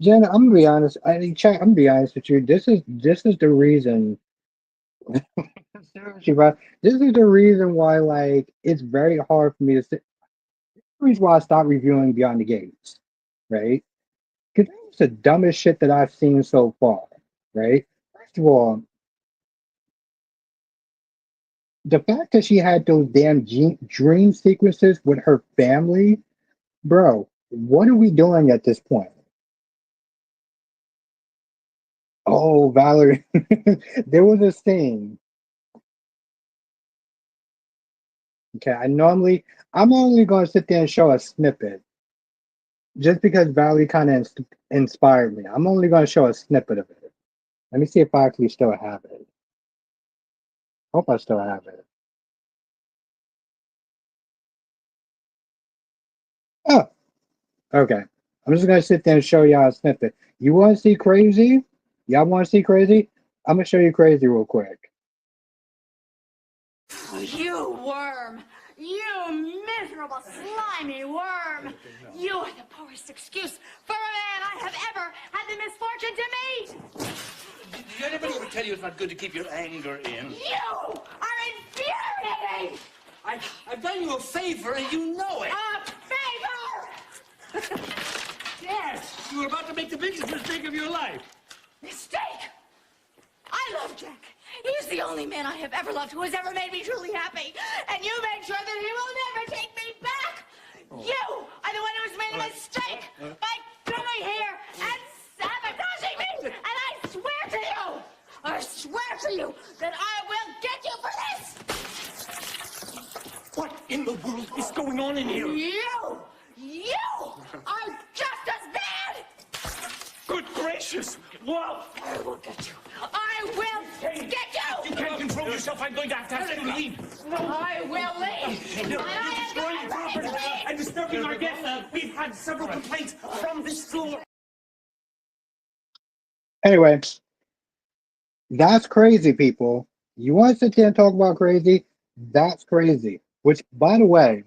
[SPEAKER 1] Jen. I'm gonna be honest. I mean, Chuck, I'm gonna be honest with you. This is the reason. Seriously, bro. This is the reason why, like, it's very hard for me to sit. The reason why I stopped reviewing Beyond the Gates, right? Because it's the dumbest shit that I've seen so far, right? First of all, the fact that she had those damn dream sequences with her family, bro. What are we doing at this point? Oh, Valerie, there was a scene. Okay, I'm only going to sit there and show a snippet just because Valerie kind of inspired me. I'm only going to show a snippet of it. Let me see if I actually still have it. Hope I still have it. Oh, okay. I'm just going to sit there and show y'all a snippet. You want to see crazy? Y'all want to see crazy? I'm going to show you crazy real quick.
[SPEAKER 2] You worm! You miserable, slimy worm! You are the poorest excuse for a man I have ever had the misfortune to meet!
[SPEAKER 3] Did anybody ever tell you it's not good to keep your anger in?
[SPEAKER 2] You are infuriating!
[SPEAKER 3] I've done you a favor and you know it.
[SPEAKER 2] A favor!
[SPEAKER 3] Yes, you were about to make the biggest mistake of your life.
[SPEAKER 2] Mistake? Jack. He's the only man I have ever loved who has ever made me truly happy. And you made sure that he will never take me back. You are the one who's made a mistake by coming here and sabotaging me. And I swear to you that I will get you for this.
[SPEAKER 3] What in the world is going on in here?
[SPEAKER 2] You are just as bad.
[SPEAKER 3] Good gracious! Whoa!
[SPEAKER 2] I will get you. I will get
[SPEAKER 3] You
[SPEAKER 2] you.
[SPEAKER 3] can't control yourself. I'm going to have to leave.
[SPEAKER 2] I will leave.
[SPEAKER 3] No,
[SPEAKER 2] And I am
[SPEAKER 3] destroying
[SPEAKER 2] going
[SPEAKER 3] property
[SPEAKER 2] to leave.
[SPEAKER 3] and disturbing our guests. We've had several complaints from this floor.
[SPEAKER 1] Anyway, that's crazy, people. You want to sit there and talk about crazy? That's crazy. Which, by the way,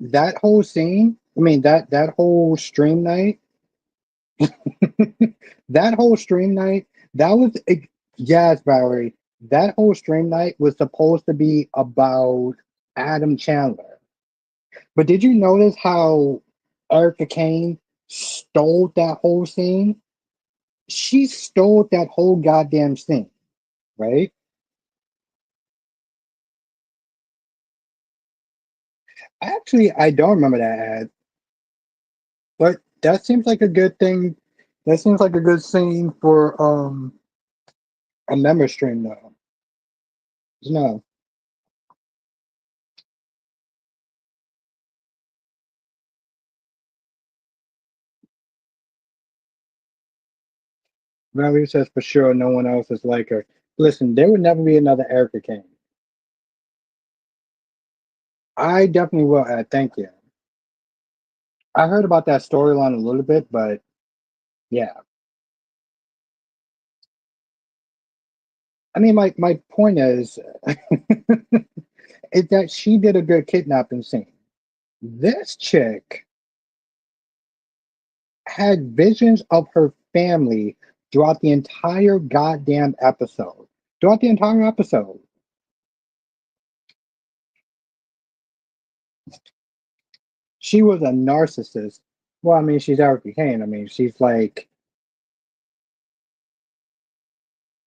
[SPEAKER 1] that whole scene, I mean that whole stream night, that whole stream night, that was yes, Valerie. That whole stream night was supposed to be about Adam Chandler. But did you notice how Erica Kane stole that whole scene? She stole that whole goddamn scene, right? Actually, I don't remember that ad, but that seems like a good thing. That seems like a good scene for a member stream though. No, Valerie says for sure no one else is like her. Listen, there would never be another Erica Kane. I definitely will add. Thank you. I heard about that storyline a little bit, but yeah. I mean, my point is that she did a good kidnapping scene. This chick had visions of her family throughout the entire goddamn episode. Throughout the entire episode. She was a narcissist. Well, I mean, she's Erica Kane. I mean, she's like,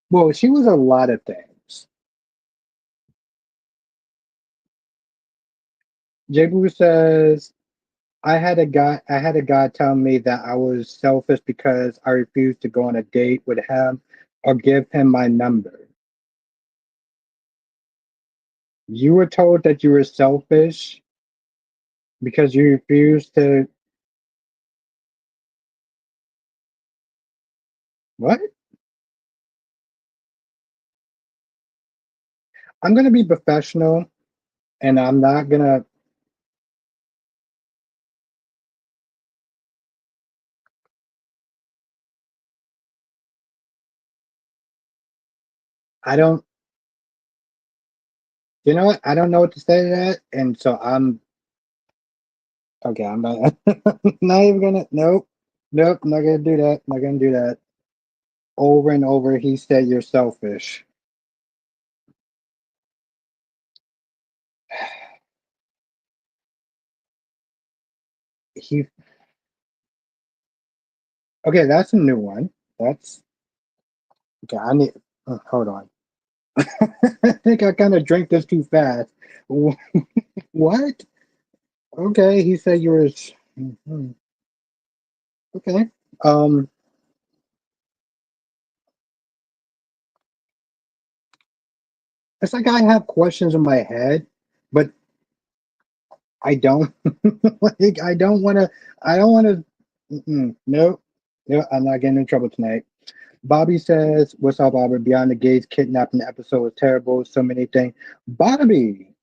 [SPEAKER 1] well, she was a lot of things. J says, I had a guy tell me that I was selfish because I refused to go on a date with him or give him my number. You were told that you were selfish because you refused to what? I'm gonna be professional and I'm not gonna I don't you know what? I don't know what to say to that, and so I'm okay, I'm not not even gonna nope, not gonna do that. Not gonna do that. Over and over he said you're selfish. He okay, that's a new one. That's okay, I need hold on. I think I kind of drank this too fast. What? Okay, he said you were. Mhm. Okay. Um, it's like I have questions in my head, but I don't. Like I don't want to. I don't want to. No, no, I'm not getting in trouble tonight. Bobby says, "What's up, Bobby? Beyond the Gates kidnapping episode was terrible. So many things." Bobby,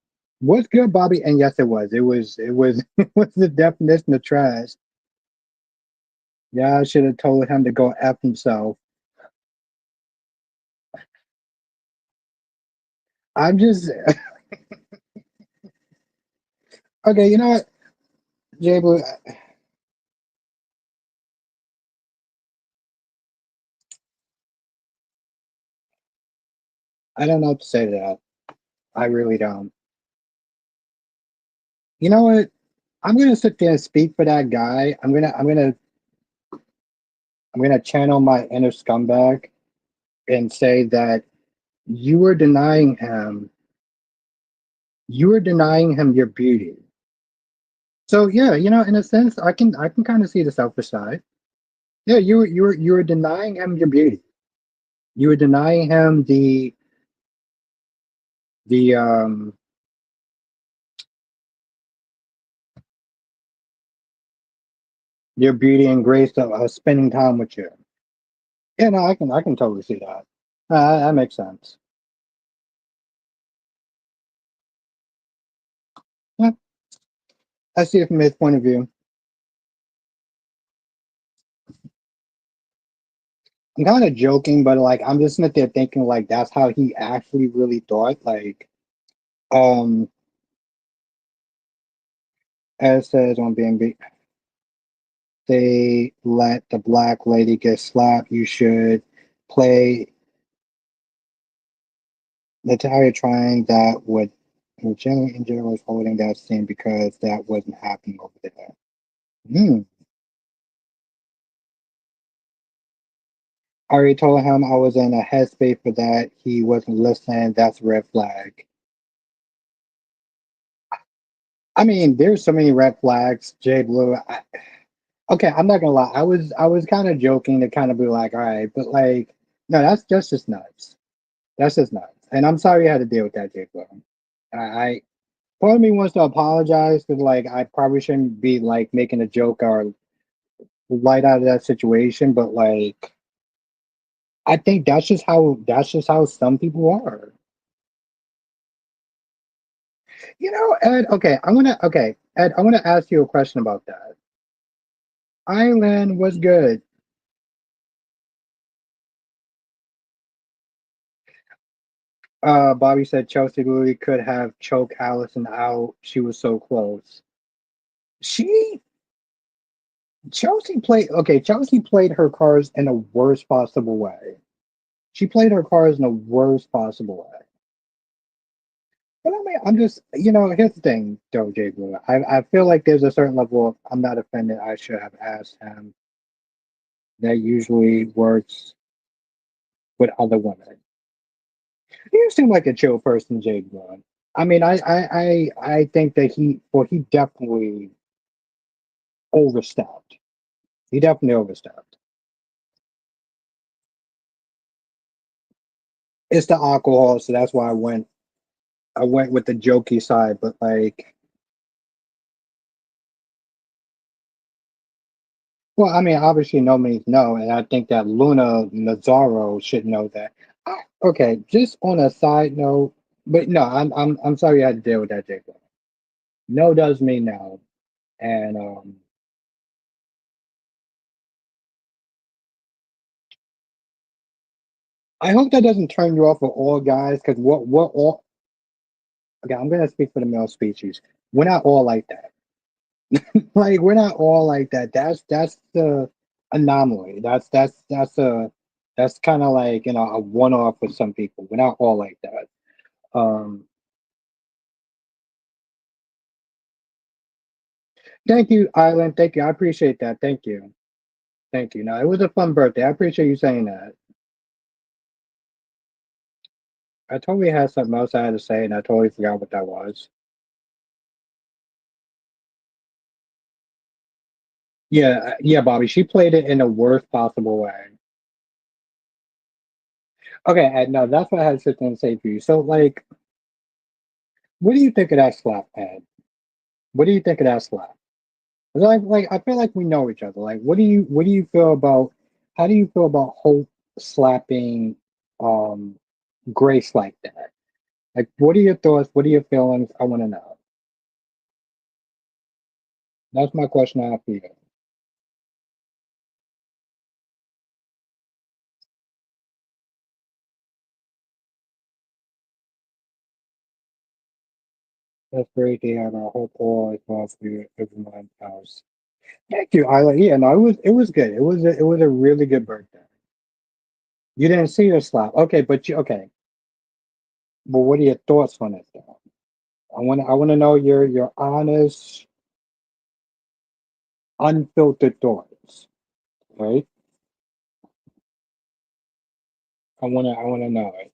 [SPEAKER 1] what's good, Bobby? And yes, it was. It was. It was. It was the definition of trash. Yeah, I should have told him to go f himself. I'm just okay. You know what, Jay Blue? I don't know what to say to that. I really don't. You know what? I'm gonna sit there and speak for that guy. I'm gonna channel my inner scumbag. and say that you were denying him you were denying him your beauty. So yeah, in a sense, I can kind of see the selfish side. Yeah, you were denying him your beauty. You were denying him the your beauty and grace of spending time with you. Yeah, no, I can totally see that. That makes sense. Yeah, I see it from his point of view. I'm kind of joking, but like I'm just sitting there thinking like that's how he actually really thought. Like, um, as says on BNB, they let the black lady get slapped. You should play Natalia trying that would generally in general was holding that scene because that wasn't happening over there. Hmm. I already told him I was in a headspace for that. He wasn't listening. That's a red flag. I mean, there's so many red flags, Jay Blue. Okay, I'm not gonna lie. I was kind of joking to kind of be like, all right, but like, no, that's just nuts. That's just nuts. And I'm sorry you had to deal with that, Jay Blue. I part of me wants to apologize because like I probably shouldn't be like making a joke or light out of that situation, but like I think that's just how some people are. Ed, Ed, I wanna ask you a question about that. Island was good. Bobby said Chelsea Louis could have choked Allison out. She was so close. She Chelsea played her cards in the worst possible way. She played her cards in the worst possible way. But I mean, I'm just, here's the thing, though, Jay Blue. I feel like there's a certain level of I'm not offended. I should have asked him. That usually works with other women. You seem like a chill person, Jay Blue. I mean, I think that he definitely overstepped. He definitely overstepped. It's the alcohol, so that's why I went with the jokey side, but like, well, I mean, obviously no means no, and I think that Luna Nazaro should know that. Okay, just on a side note, but no, I'm sorry you had to deal with that, Jacob. No does mean no, and I hope that doesn't turn you off of all guys, because what all okay, I'm gonna speak for the male species. We're not all like that. Like we're not all like that. That's the anomaly. That's kind of like a one off with some people. We're not all like that. Um, thank you, Island. Thank you. I appreciate that. Thank you. Thank you. No, it was a fun birthday. I appreciate you saying that. I totally had something else I had to say, and I totally forgot what that was. Yeah, yeah, Bobby. She played it in the worst possible way. Okay, Ed, no, that's what I had to sit there and say for you. So, like, what do you think of that slap, Ed? What do you think of that slap? 'Cause I feel like we know each other. Like, what do you feel about? How do you feel about Hope slapping um Grace like that? Like, what are your thoughts? What are your feelings? I want to know. That's my question I have for you. That's great to hear. And I hope all is well for you, everyone's house. Thank you, Isla. Yeah, no, it was good. It was a really good birthday. You didn't see her slap, okay? But what are your thoughts on it, though? I want to know your honest, unfiltered thoughts, right? I wanna know it.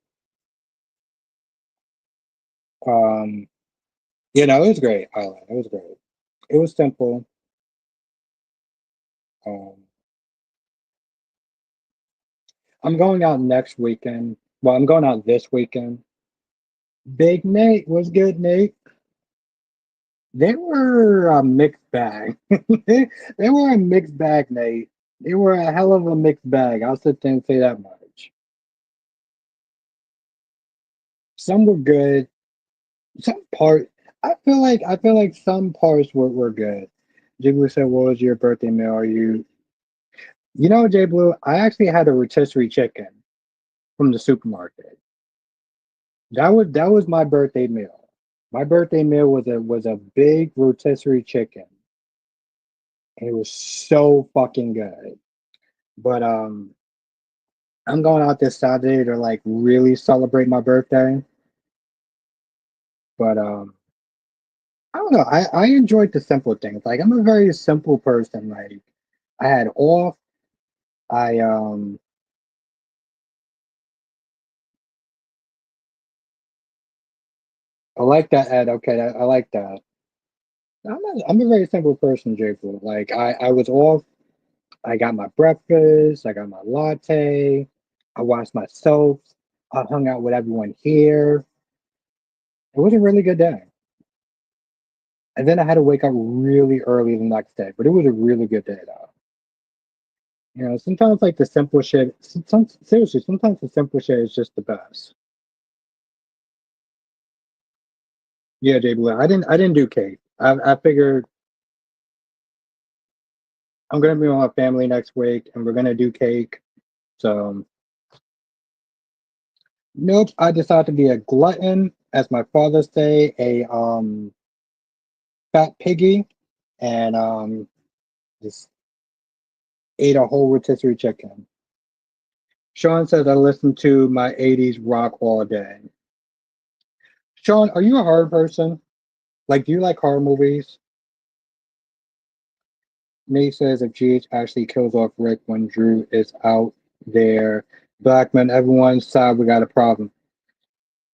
[SPEAKER 1] Um, it was great, Island. It was great. It was simple. Um, I'm going out next weekend. Well, I'm going out this weekend. Big Nate was good, Nate. They were a mixed bag. They were a mixed bag, Nate. They were a hell of a mixed bag. I'll sit there and say that much. Some were good. Some part I feel like some parts were good. Jay Blue said, "What was your birthday meal? Are Jay Blue? I actually had a rotisserie chicken from the supermarket. That was my birthday meal. My birthday meal was a big rotisserie chicken. And it was so fucking good. But I'm going out this Saturday to like really celebrate my birthday. But I don't know. I enjoyed the simple things. Like I'm a very simple person. Like I had off. I I like that, Ed. Okay, I like that. I'm a very simple person, J. Blue. Like I was off. I got my breakfast. I got my latte. I washed my soaps. I hung out with everyone here. It was a really good day. And then I had to wake up really early the next day, but it was a really good day though. Sometimes like the simple shit. Seriously, sometimes the simple shit is just the best. Yeah, J. Blue. I didn't do cake. I figured I'm gonna be with my family next week, and we're gonna do cake. So nope, I decided to be a glutton, as my father say, a fat piggy, and just ate a whole rotisserie chicken. Sean says I listen to my '80s rock all day. Sean, are you a horror person? Like, do you like horror movies? Nate says if GH actually kills off Rick when Drew is out there, Blackman, everyone's side, we got a problem.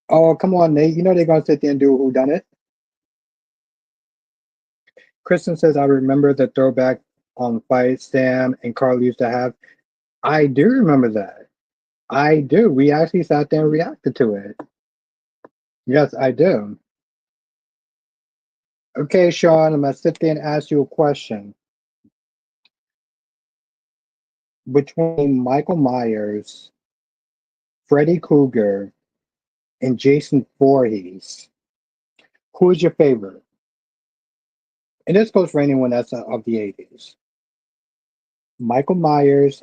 [SPEAKER 1] Oh, come on, Nate. You know they're gonna sit there and do who done it. Kristen says I remember the throwback on fight Sam and Carl used to have. I do remember that. I do. We actually sat there and reacted to it. Yes, I do. Okay, Sean, I'm gonna sit there and ask you a question. Between Michael Myers, Freddy Krueger, and Jason Voorhees, who is your favorite? And this goes for anyone that's of the '80s. Michael Myers,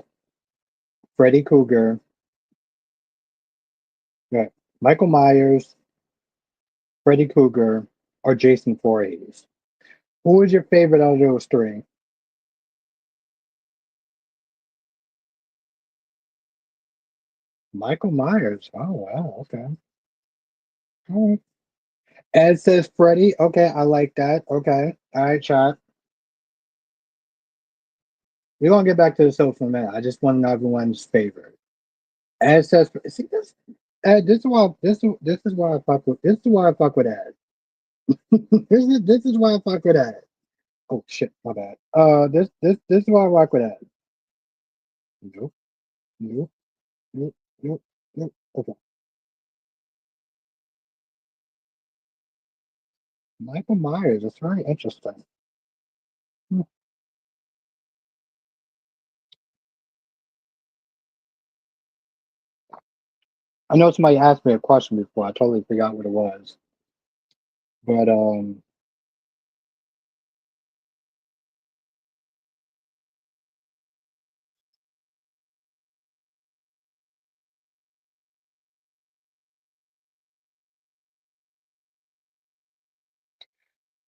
[SPEAKER 1] Freddy Krueger, yeah, Michael Myers, Freddy Krueger, or Jason Voorhees. Who is your favorite out of those three? Michael Myers. Oh wow, okay. All right. Ed says Freddy. Okay, I like that. Okay. All right, chat. We're gonna get back to the social in a minute. I just want to know everyone's favorite. Ed says see this Ed, this is why I fuck with Ed. This is why I fuck with Ed. Oh shit, my bad. This is why I rock with Ed. Nope, nope, nope, nope, nope. Okay. Michael Myers, it's very interesting. Hmm. I know somebody asked me a question before. I totally forgot what it was. But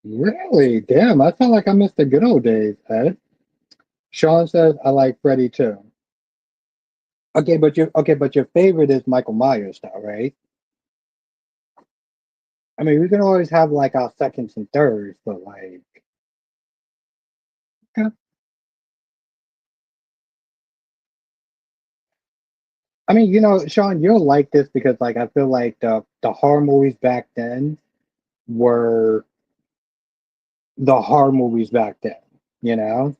[SPEAKER 1] really, damn, I felt like I missed the good old days, Ed. Sean says I like Freddy too. Okay, but your favorite is Michael Myers now, right? I mean, we can always have like our seconds and thirds, but like, yeah, I mean, Sean, you'll like this because like I feel like the horror movies back then were the horror movies back then. You know,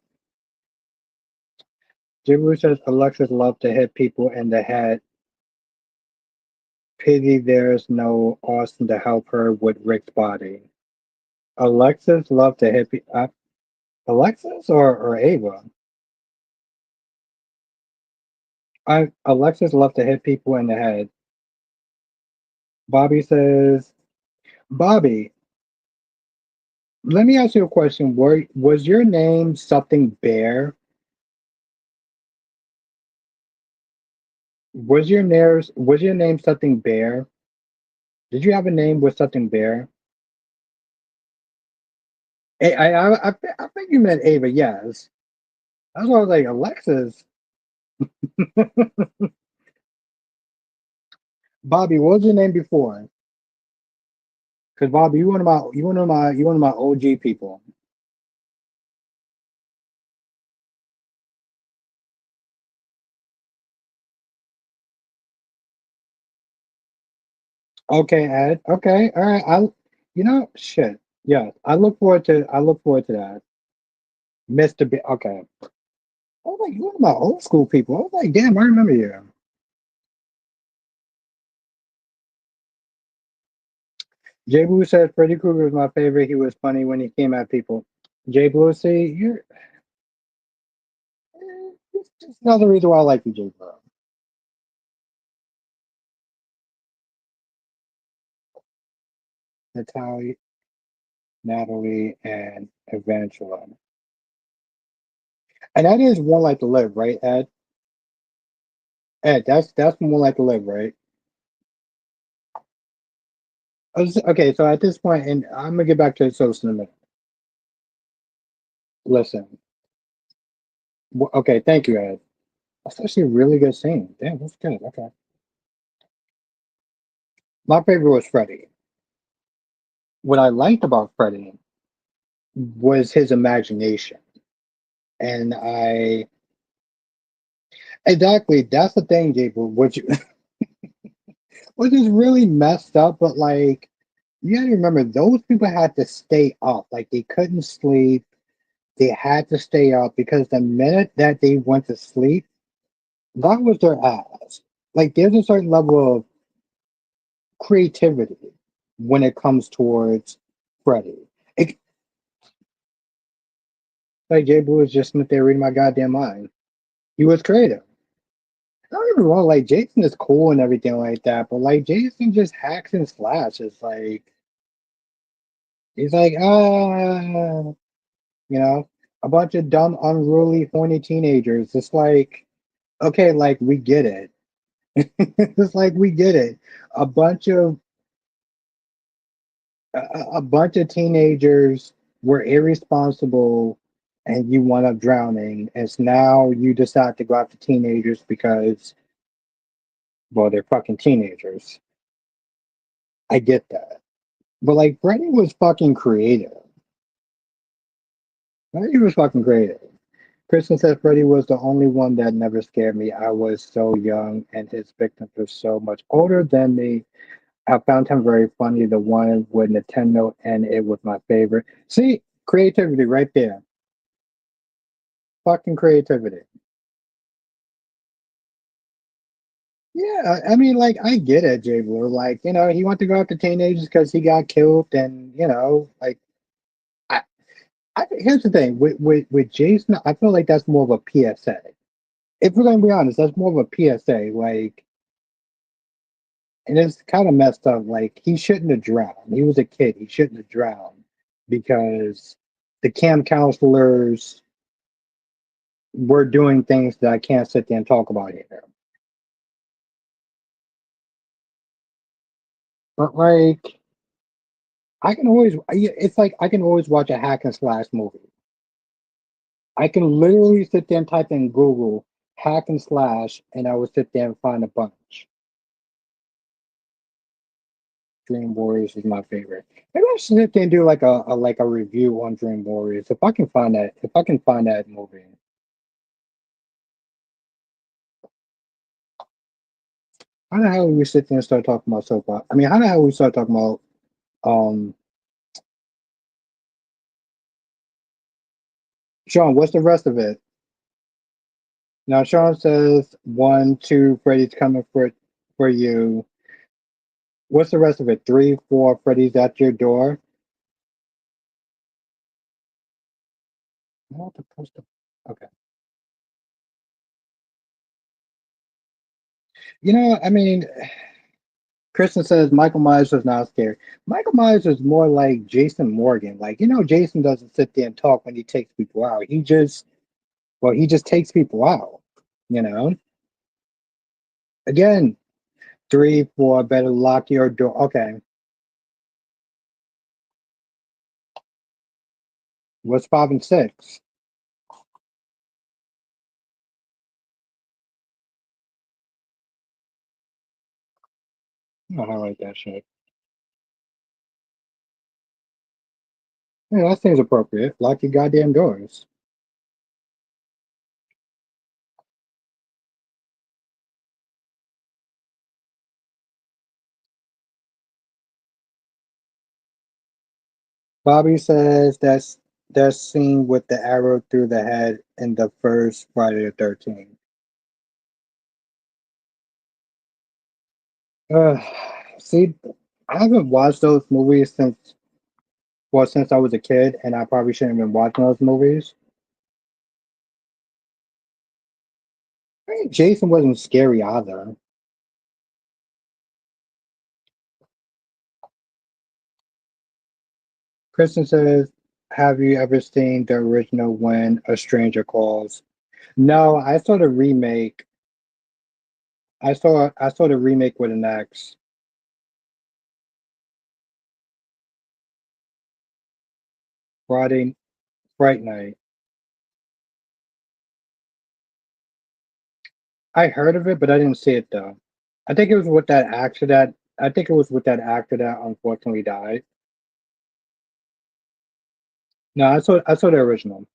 [SPEAKER 1] Jibu says Alexis loved to hit people in the head. Pity there's no Austin to help her with Rick's body. Alexis loved to hit Alexis or Ava. Alexis loved to hit people in the head. Bobby says, Bobby, let me ask you a question. Was your name something bear? Was your name something bear? Did you have a name with something bear? I think you meant Ava. Yes, that's why I was like Alexis. Bobby, what was your name before? Because Bobby, you one of my OG people. Okay, Ed. Okay, all right. Shit. Yeah, I look forward to that. Mr. B. Okay. I was like, you one of my old school people. I was like, damn, I remember you. Jay Blue said Freddy Krueger was my favorite. He was funny when he came at people. Jay Blue, see, it's just another reason why I like you, Jay Blue. Natalie, Natalie, and Evangeline. And that is one like to live, right, Ed? Ed, that's more like to live, right? Okay, so at this point, and I'm gonna get back to the source in a minute. Listen, okay, thank you, Ed. That's actually a really good scene. Damn, that's good. Okay, my favorite was Freddy. What I liked about Freddy was his imagination, and I exactly that's the thing, Jacob, which is really messed up. But like, you gotta remember, those people had to stay up. Like they couldn't sleep. They had to stay up because the minute that they went to sleep, that was their ass. Like there's a certain level of creativity when it comes towards Freddy. It, like Jay Blue was just sitting there reading my goddamn mind. He was creative. Don't get me wrong, like Jason is cool and everything like that, but like Jason just hacks and slashes. Like he's like, a bunch of dumb, unruly, horny teenagers. It's like, okay, like we get it. It's like we get it. A bunch of a bunch of teenagers were irresponsible and you wound up drowning. And so now you decide to go after teenagers because, well, they're fucking teenagers. I get that. But like, Freddy was fucking creative. Freddy was fucking creative. Kristen said Freddy was the only one that never scared me. I was so young and his victims were so much older than me. I found him very funny. The one with Nintendo and it was my favorite. See, creativity right there. Fucking creativity. Yeah, I mean, like, I get it, Jay Blue. Like, he wanted to go after teenagers because he got killed, and like, I, here's the thing with Jason, I feel like that's more of a PSA. If we're gonna be honest, that's more of a PSA. Like, and it's kind of messed up. Like, he shouldn't have drowned. He was a kid. He shouldn't have drowned because the camp counselors were doing things that I can't sit there and talk about here. But like, it's like I can always watch a hack and slash movie. I can literally sit there and type in Google hack and slash, and I would sit there and find a bunch. Dream Warriors is my favorite. Maybe I should sit there and do like a review on Dream Warriors if I can find that movie. How the hell we sit there and start talking about soap opera? I mean, how the hell we start talking about um Sean? What's the rest of it? Now Sean says 1, 2, Freddy's coming for you. What's the rest of it? 3, 4, Freddy's at your door. Not the poster. Okay. I mean, Kristen says Michael Myers was not scary. Michael Myers is more like Jason Morgan. Like, Jason doesn't sit there and talk when he takes people out. He just takes people out. You know. Again, 3, 4, better lock your door. Okay. What's 5 and 6? I don't know how to write that shit. Yeah, that seems appropriate. Lock your goddamn doors. Bobby says that scene with the arrow through the head in the first Friday the 13th. Uh, see, I haven't watched those movies since I was a kid, and I probably shouldn't have been watching those movies. I mean, Jason wasn't scary either. Kristen says, "Have you ever seen the original When a Stranger Calls?" No, I saw the remake. I saw the remake with an X. Friday Fright Night. I heard of it, but I didn't see it though. I think it was with that actor that I think it was with that actor that unfortunately died. No, I saw the original.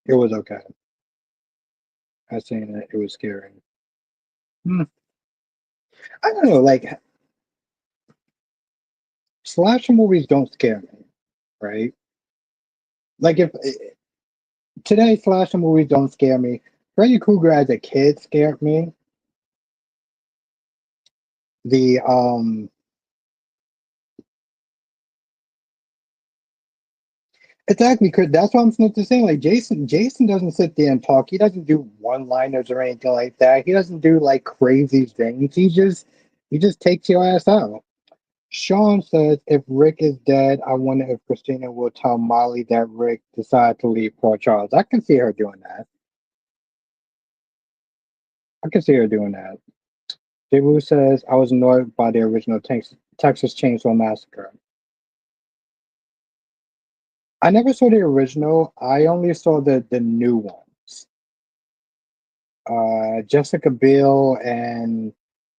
[SPEAKER 1] It was okay. I seen it. It was scary. Hmm. I don't know. Like slasher movies don't scare me, right? Like if today slasher movies don't scare me. Freddy Krueger as a kid scared me. The Exactly, because that's what I'm supposed to say. Like Jason doesn't sit there and talk. He doesn't do one-liners or anything like that. He doesn't do like crazy things. He just takes your ass out. Sean says if Rick is dead, I wonder if Christina will tell Molly that Rick decided to leave poor Charles. I can see her doing that. I can see her doing that. Davu says I was annoyed by the original Texas Chainsaw Massacre. I never saw the original. I only saw the new ones. Jessica Biel and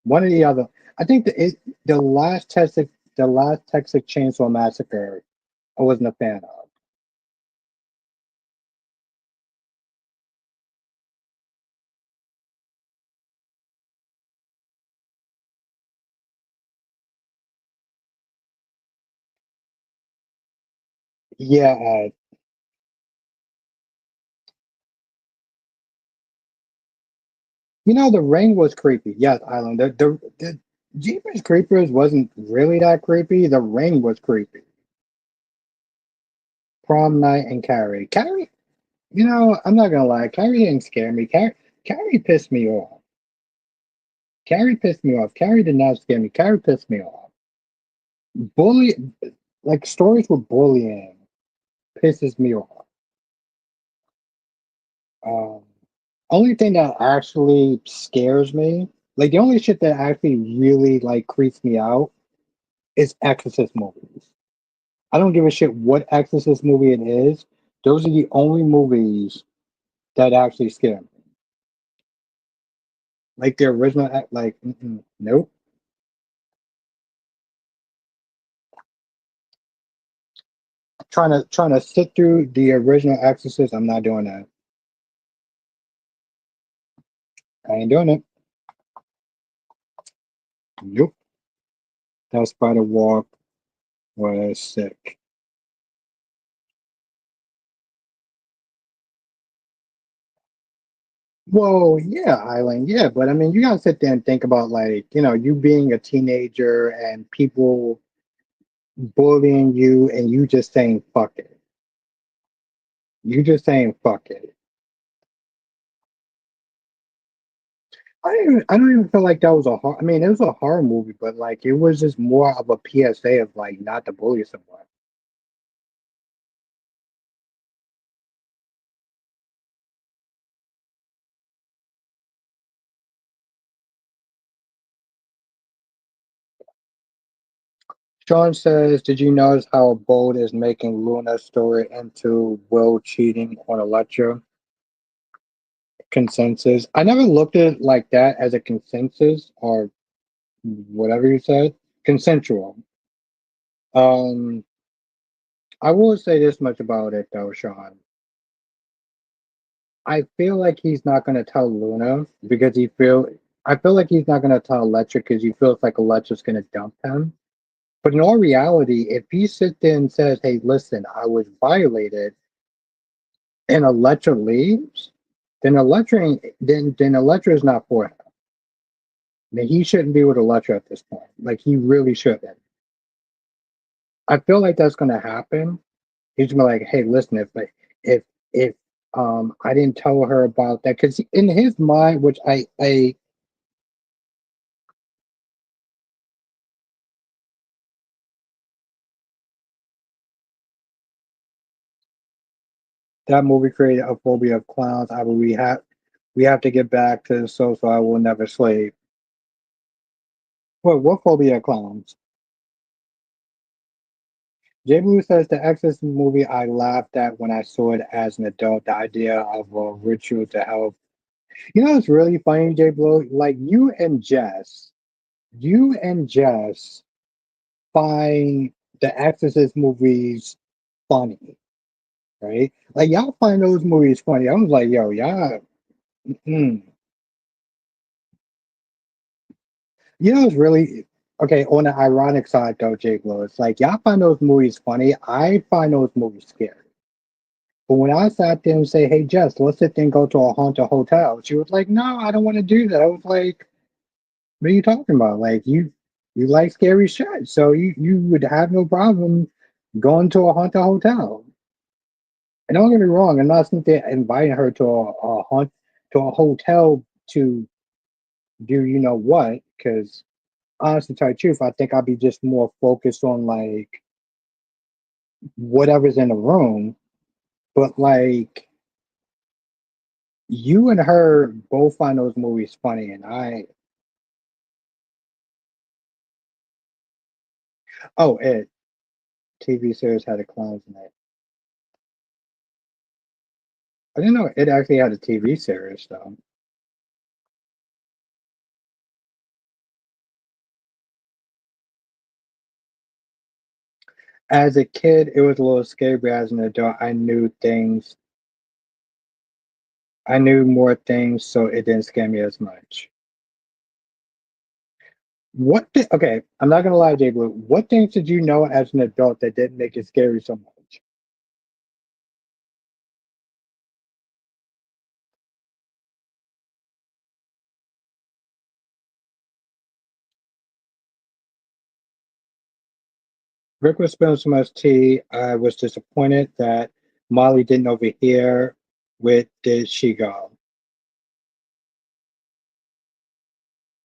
[SPEAKER 1] one of the other. I think the last Texas Chainsaw Massacre I wasn't a fan of. Yeah, the Ring was creepy. Yes, Island. The Jeepers Creepers wasn't really that creepy. The Ring was creepy. Prom Night and Carrie. I'm not gonna lie. Carrie didn't scare me. Carrie pissed me off. Carrie pissed me off. Carrie did not scare me. Carrie pissed me off. Bully, like stories with bullying, pisses me off. Um, Only thing that actually scares me, like the only shit that actually really like creeps me out, is Exorcist movies. I don't give a shit what Exorcist movie it is. Those are the only movies that actually scare me. Like the original, nope. Trying to sit through the original Exorcist. I'm not doing that. I ain't doing it. Nope. That spider walk was sick. Well, yeah, Eileen, yeah, but I mean, you gotta sit there and think about like, you being a teenager and people bullying you and you just saying fuck it. You just saying fuck it. I don't even feel like that was a horror. I mean, it was a horror movie, but like it was just more of a PSA of like not to bully someone. Sean says, "Did you notice how Bold is making Luna's story into Will cheating on Electra consensus?" I never looked at it like that as a consensus or whatever you said, consensual. Um, I will say this much about it though, Sean. I feel like he's not going to tell Luna because he feel. I feel like he's not going to tell Electra because he feels like Electra's going to dump him. But in all reality, if he sits there and says, "Hey, listen, I was violated," and Electra leaves, then Electra is not for him. Then he shouldn't be with Electra at this point. Like he really shouldn't. I feel like that's going to happen. He's gonna be like, "Hey, listen, if I didn't tell her about that," because in his mind, which I that movie created a phobia of clowns. I will we have to get back to the so I will never sleep. What phobia of clowns? J Blue says the Exorcist movie I laughed at when I saw it as an adult. The idea of a ritual to help. You know, it's really funny, J Blue. Like you and Jess find the Exorcist movies funny, right? Like y'all find those movies funny. I was like, yo, y'all. Mm. It's really okay. On the ironic side, though, Jake Lewis, like y'all find those movies funny. I find those movies scary. But when I sat there and say, "Hey, Jess, let's sit there and go to a haunted hotel," she was like, "No, I don't want to do that." I was like, "What are you talking about? Like you like scary shit, so you would have no problem going to a haunted hotel." And don't get me wrong, I'm not sitting there inviting her to a hotel to do what, because honestly, to tell you the truth, I think I'd be just more focused on like whatever's in the room. But like you and her both find those movies funny, and it TV series had a clowns in it. I didn't know it actually had a TV series though. As a kid, it was a little scary, but as an adult, I knew more things, so it didn't scare me as much. Okay, I'm not gonna lie, Jay Blue. What things did you know as an adult that didn't make it scary so much? Rick was spilling so much tea. I was disappointed that Molly didn't overhear. Where did she go?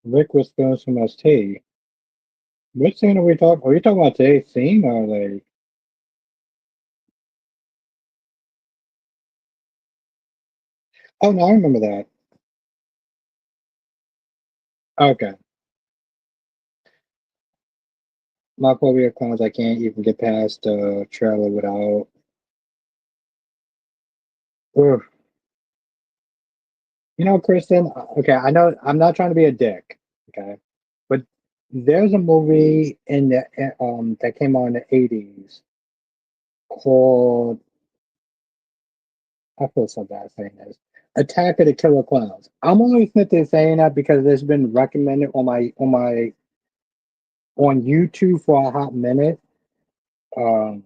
[SPEAKER 1] Rick was spilling so much tea. Which scene are we talking? Are you talking about today's scene or like? Oh no, I remember that. Okay, my phobia of clowns. I can't even get past the trailer without. Ugh. Kristen. Okay, I know I'm not trying to be a dick. Okay, but there's a movie in the that came out in the '80s called, I feel so bad saying this. Attack of the Killer Clowns. I'm only saying that because it's been recommended on YouTube for a hot minute. Um,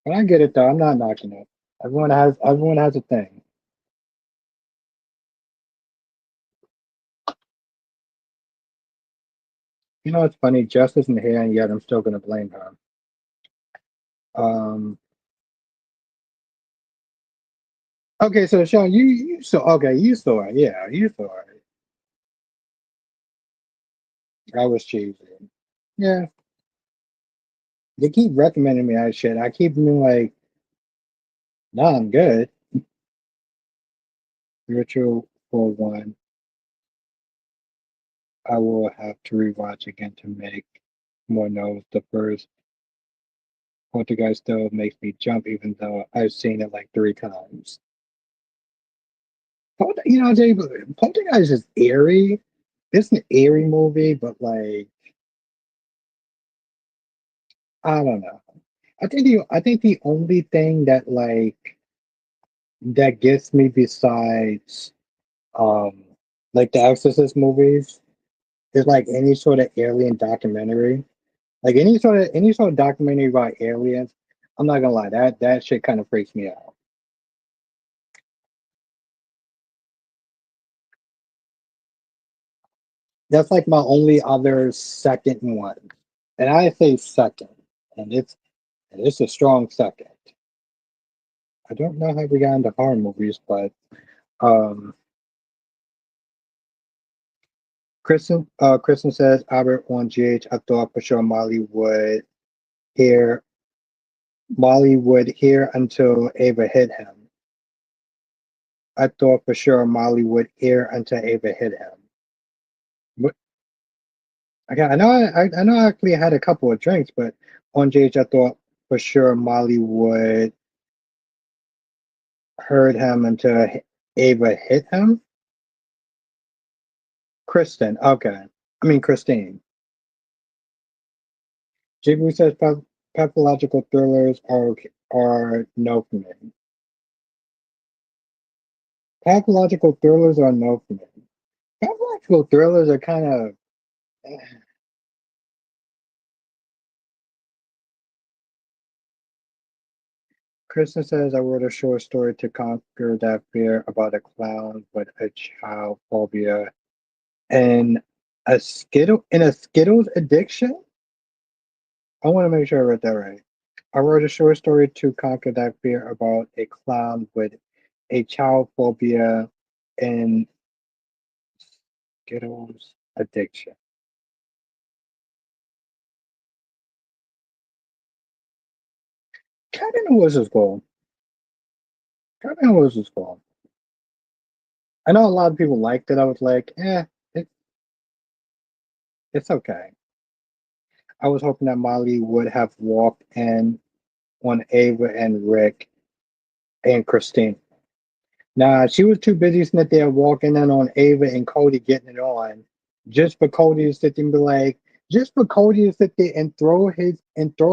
[SPEAKER 1] but I get it though. I'm not knocking it. Everyone has a thing. You know, it's funny. Jess isn't here, and yet I'm still gonna blame her. Um, okay, so Sean, you saw it. Yeah, you saw it. I was cheesy. Yeah, they keep recommending me that shit. I keep being like, nah, I'm good. Ritual for one, I will have to rewatch again to make more notes. The first Poltergeist still makes me jump, even though I've seen it like 3 times. Poltergeist is eerie. It's an eerie movie, but like, I don't know. I think the only thing that gets me besides um like the Exorcist movies is like any sort of alien documentary. Like any sort of documentary about aliens, I'm not gonna lie, that shit kind of freaks me out. That's like my only other second one, and I say second, and it's a strong second. I don't know how we got into horror movies, but um, Kristen says Albert on GH. I thought for sure hear Molly would hear until Ava hit him. I thought for sure Molly would hear until Ava hit him. But okay, I know I actually had a couple of drinks, but on GH I thought for sure Molly would heard him until Ava hit him. Kristen, okay. I mean Christine. Jibu says pathological thrillers are no for me. Pathological thrillers are no for me. Pathological thrillers are kind of. Kristen says I wrote a short story to conquer that fear about a clown with a child phobia and a Skittles addiction. I want to make sure I read that right. I wrote a short story to conquer that fear about a clown with a child phobia and Skittles addiction. Kind of know what's his goal. Kind of know what's his goal. I know a lot of people liked it. I was like, it, it's okay. I was hoping that Molly would have walked in on Ava and Rick and Christine. Nah, she was too busy sitting there walking in on Ava and Cody getting it on, just for Cody to sit there and be like, just for Cody to sit there and throw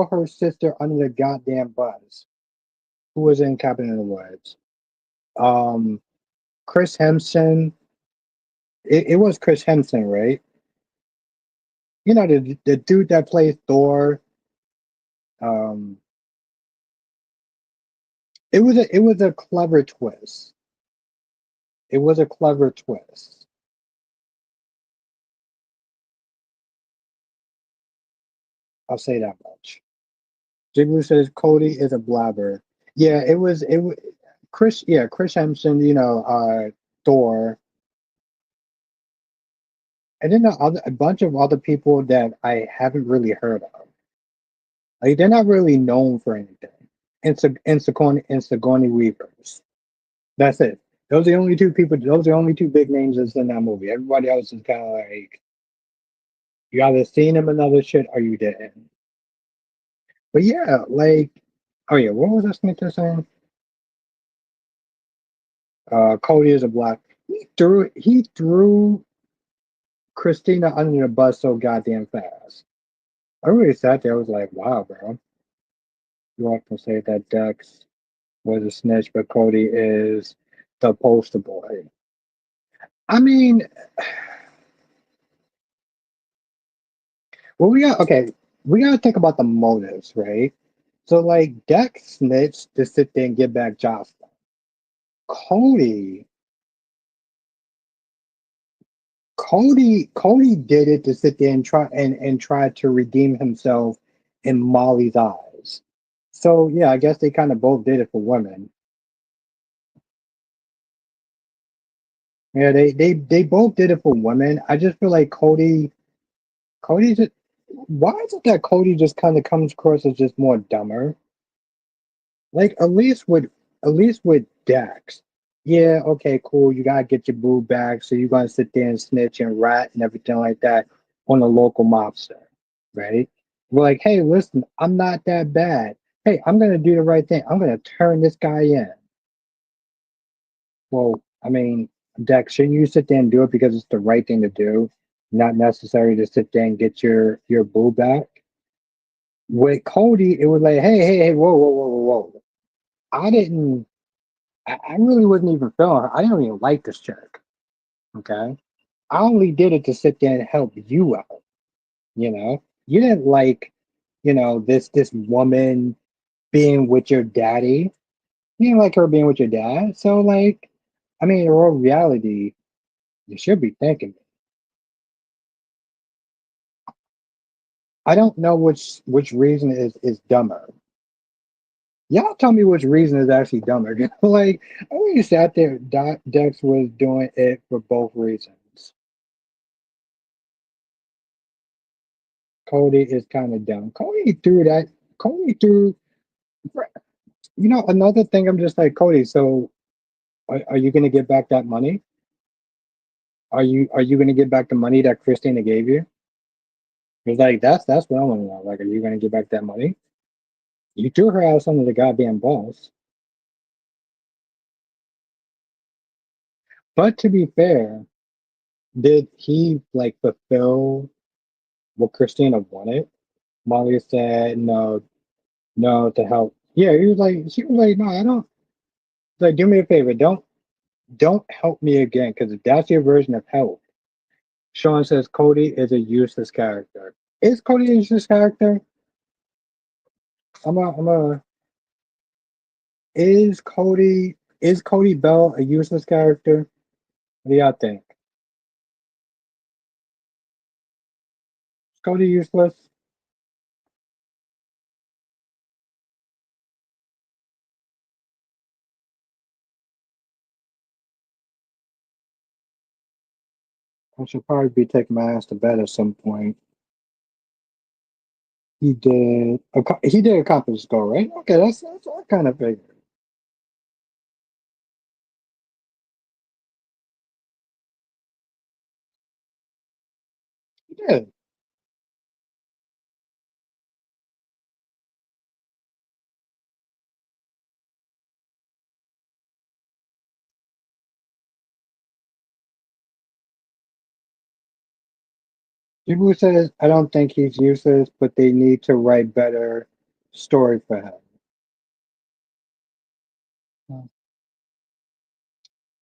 [SPEAKER 1] her sister under the goddamn bus, who was in Cabin in the Woods. Um, Chris Hemson, it was Chris Hemson, right? You know the dude that plays Thor. Um, it was a clever twist. It was a clever twist. I'll say that much. Jiggler says Cody is a blabber. Yeah, it was Chris. Yeah, Chris Hemson. Thor, and then a bunch of other people that I haven't really heard of. Like they're not really known for anything. And Sigourney Weavers. That's it. Those are the only two people. Those are the only two big names that's in that movie. Everybody else is kind of like you either seen him in other shit or you didn't. But yeah, like, oh yeah, what was I saying? Cody is a black. He threw Christina under the bus so goddamn fast. I really sat there. I was like, wow, bro. You want to say that Dex was a snitch, but Cody is the poster boy. I mean, well, we gotta think about the motives, right? So, like, Dex snitched to sit there and get back Jocelyn. Cody, Cody did it to sit there and try to redeem himself in Molly's eyes. So, yeah, I guess they kind of both did it for women. Yeah, they both did it for women. I just feel like Cody just why is it that Cody just kind of comes across as just more dumber? Like at least with Dax. Yeah, okay, cool. You gotta get your boo back, so you're gonna sit there and snitch and rat and everything like that on a local mobster, right? We're like, hey, listen, I'm not that bad. Hey, I'm gonna do the right thing. I'm gonna turn this guy in. Well, I mean, Dex, shouldn't you sit there and do it because it's the right thing to do, not necessary to sit there and get your boo back? With Cody, it was like, hey, whoa, whoa, whoa, whoa, whoa. I didn't, I really wasn't even feeling her. I didn't even like this chick. Okay. I only did it to sit there and help you out. You know, you didn't like, this woman being with your daddy. You didn't like her being with your dad. So, like, I mean, in real reality, you should be thanking me. I don't know which reason is dumber. Y'all tell me which reason is actually dumber. Like, I really sat there. Dex was doing it for both reasons. Cody is kind of dumb. Cody threw that. Cody threw. Another thing. I'm just like Cody. So, are you going to get back that money? Are you going to get back the money that Christina gave you? It's like that's what I want to know. Like, are you going to get back that money? You threw her out under the goddamn bus. But to be fair, did he like fulfill what Christina wanted? Molly said no, no to help. Yeah, she was like, no, I don't. Like, do me a favor, don't help me again, because if that's your version of help. Sean says Cody is a useless character. Is Cody a useless character? I'm a. Is Cody Bell a useless character? What do y'all think? Is Cody useless? I should probably be taking my ass to bed at some point. He did accomplish his goal, right? Okay, that's what I kind of figured. He did. People says I don't think he's useless, but they need to write better story for him.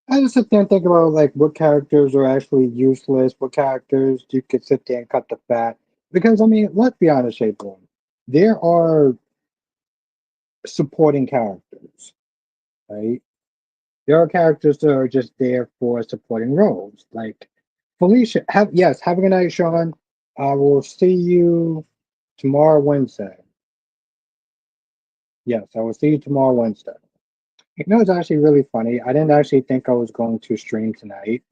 [SPEAKER 1] I just sit there and think about like what characters are actually useless, what characters you could sit there and cut the fat. Because I mean, let's be honest, April. There are supporting characters, right? There are characters that are just there for supporting roles. Like Felicia, have a good night, Sean. I will see you tomorrow Wednesday. Yes, I will see you tomorrow Wednesday. It's actually really funny. I didn't actually think I was going to stream tonight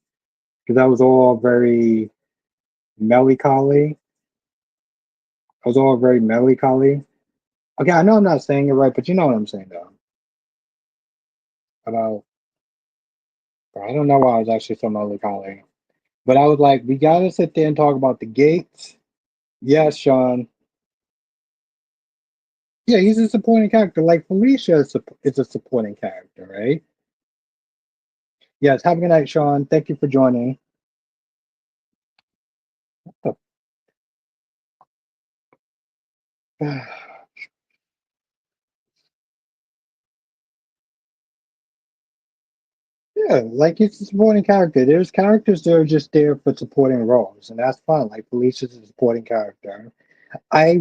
[SPEAKER 1] because I was all very melancholy. I was all very melancholy. Okay, I know I'm not saying it right, but you know what I'm saying though. About I don't know why I was actually so melancholy. But I was like, we gotta sit there and talk about the gates. Yes, Sean. Yeah, he's a supporting character. Like Felicia is a supporting character, right? Yes, have a good night, Sean. Thank you for joining. Yeah, like it's a supporting character. There's characters that are just there for supporting roles, and that's fine. Like Felicia's a supporting character. I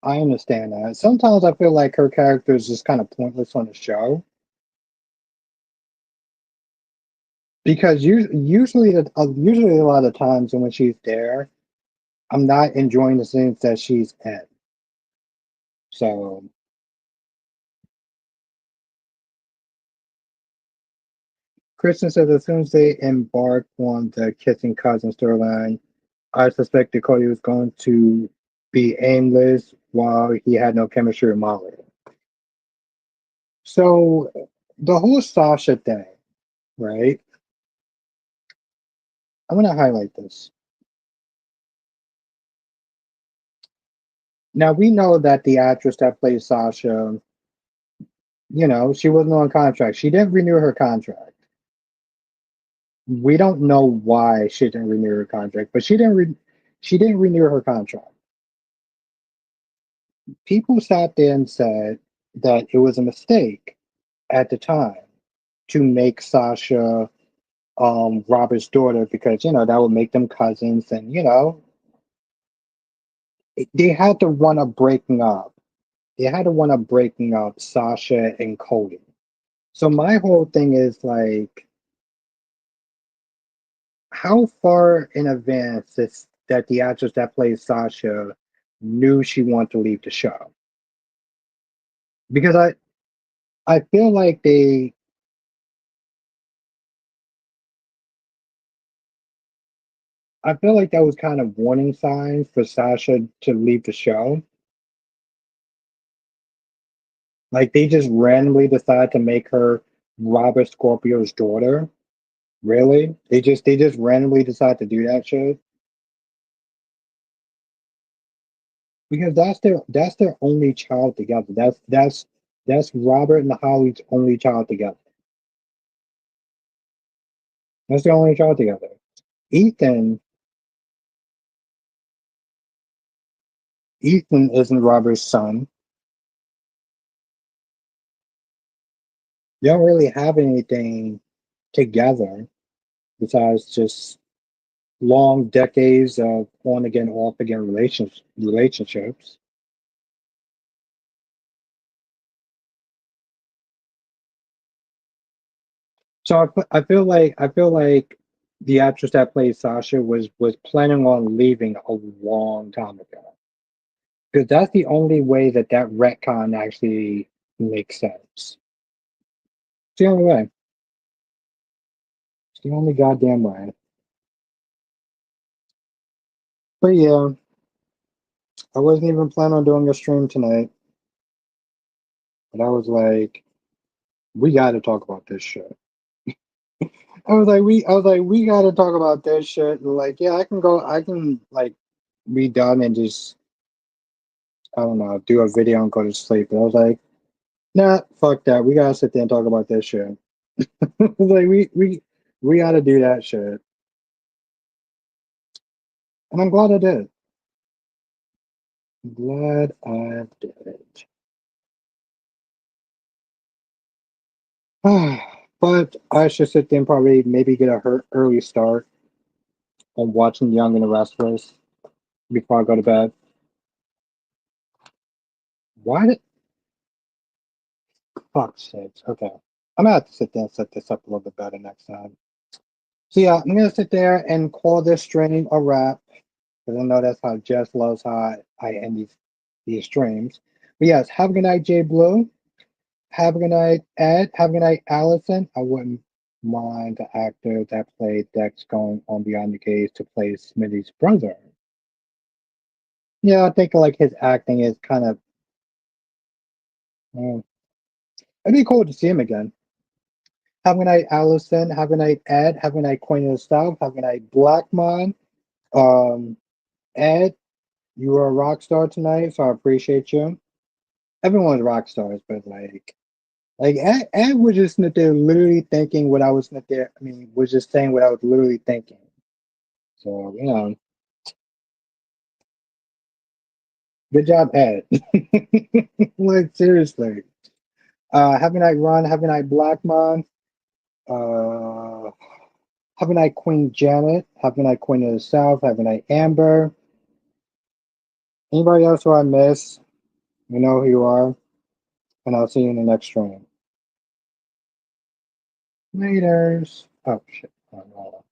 [SPEAKER 1] I understand that. Sometimes I feel like her character is just kind of pointless on the show because usually a lot of times when she's there, I'm not enjoying the scenes that she's in. So Kristen says as soon as they embark on the kissing cousin storyline, I suspected Cody was going to be aimless while he had no chemistry with Molly. So the whole Sasha thing, right? I'm gonna highlight this. Now we know that the actress that plays Sasha, she wasn't on contract. She didn't renew her contract. We don't know why she didn't renew her contract, but she didn't renew her contract. People sat there and said that it was a mistake at the time to make Sasha Robert's daughter because that would make them cousins and they had to run up breaking up. They had to run up breaking up Sasha and Cody. So my whole thing is like, how far in advance is that the actress that plays Sasha knew she wanted to leave the show? Because I feel like I feel like that was kind of warning signs for Sasha to leave the show. Like they just randomly decided to make her Robert Scorpio's daughter. Really? They just randomly decide to do that shit? Because that's their only child together. That's Robert and Holly's only child together. That's the only child together. Ethan Ethan isn't Robert's son. They don't really have anything together besides just long decades of on again, off again relationships. So I feel like the actress that plays Sasha was planning on leaving a long time ago because that's the only way that retcon actually makes sense. It's the only way. It's the only goddamn way. But yeah, I wasn't even planning on doing a stream tonight, but I was like, we got to talk about this shit. I was like, we got to talk about this shit. And like, yeah, I can like be done and just I don't know, do a video and go to sleep. But I was like, nah, fuck that. We gotta sit there and talk about this shit. Like we gotta do that shit. And I'm glad I did. I'm glad I did. But I should sit there and probably maybe get a early start on watching Young and the Restless before I go to bed. Why did fuck sakes? Okay. I'm gonna have to sit there and set this up a little bit better next time. So yeah, I'm gonna sit there and call this stream a wrap. Because I know that's how Jess loves how I end these streams. But yes, have a good night, Jay Blue. Have a good night, Ed. Have a good night, Allison. I wouldn't mind the actor that played Dex going on Beyond the Gates to play Smitty's brother. Yeah, I think like his acting is kind of. mm, it'd be cool to see him again. Have a good night, Allison. Have a good night, Ed. Have a good night, Queen of the South. Have a good night, Blackmon. Um, Ed, you were a rock star tonight, so I appreciate you. Everyone's rock stars, but like Ed was just sit there literally thinking what I was sit there. I mean, was just saying what I was literally thinking. So Good job, Ed. Like seriously. Happy night, Ron. Happy night, Blackmon. Uh, happy night, Queen Janet. Happy night, Queen of the South. Happy night, Amber. Anybody else who I miss, you know who you are. And I'll see you in the next stream. Laters. Oh shit. Oh, no.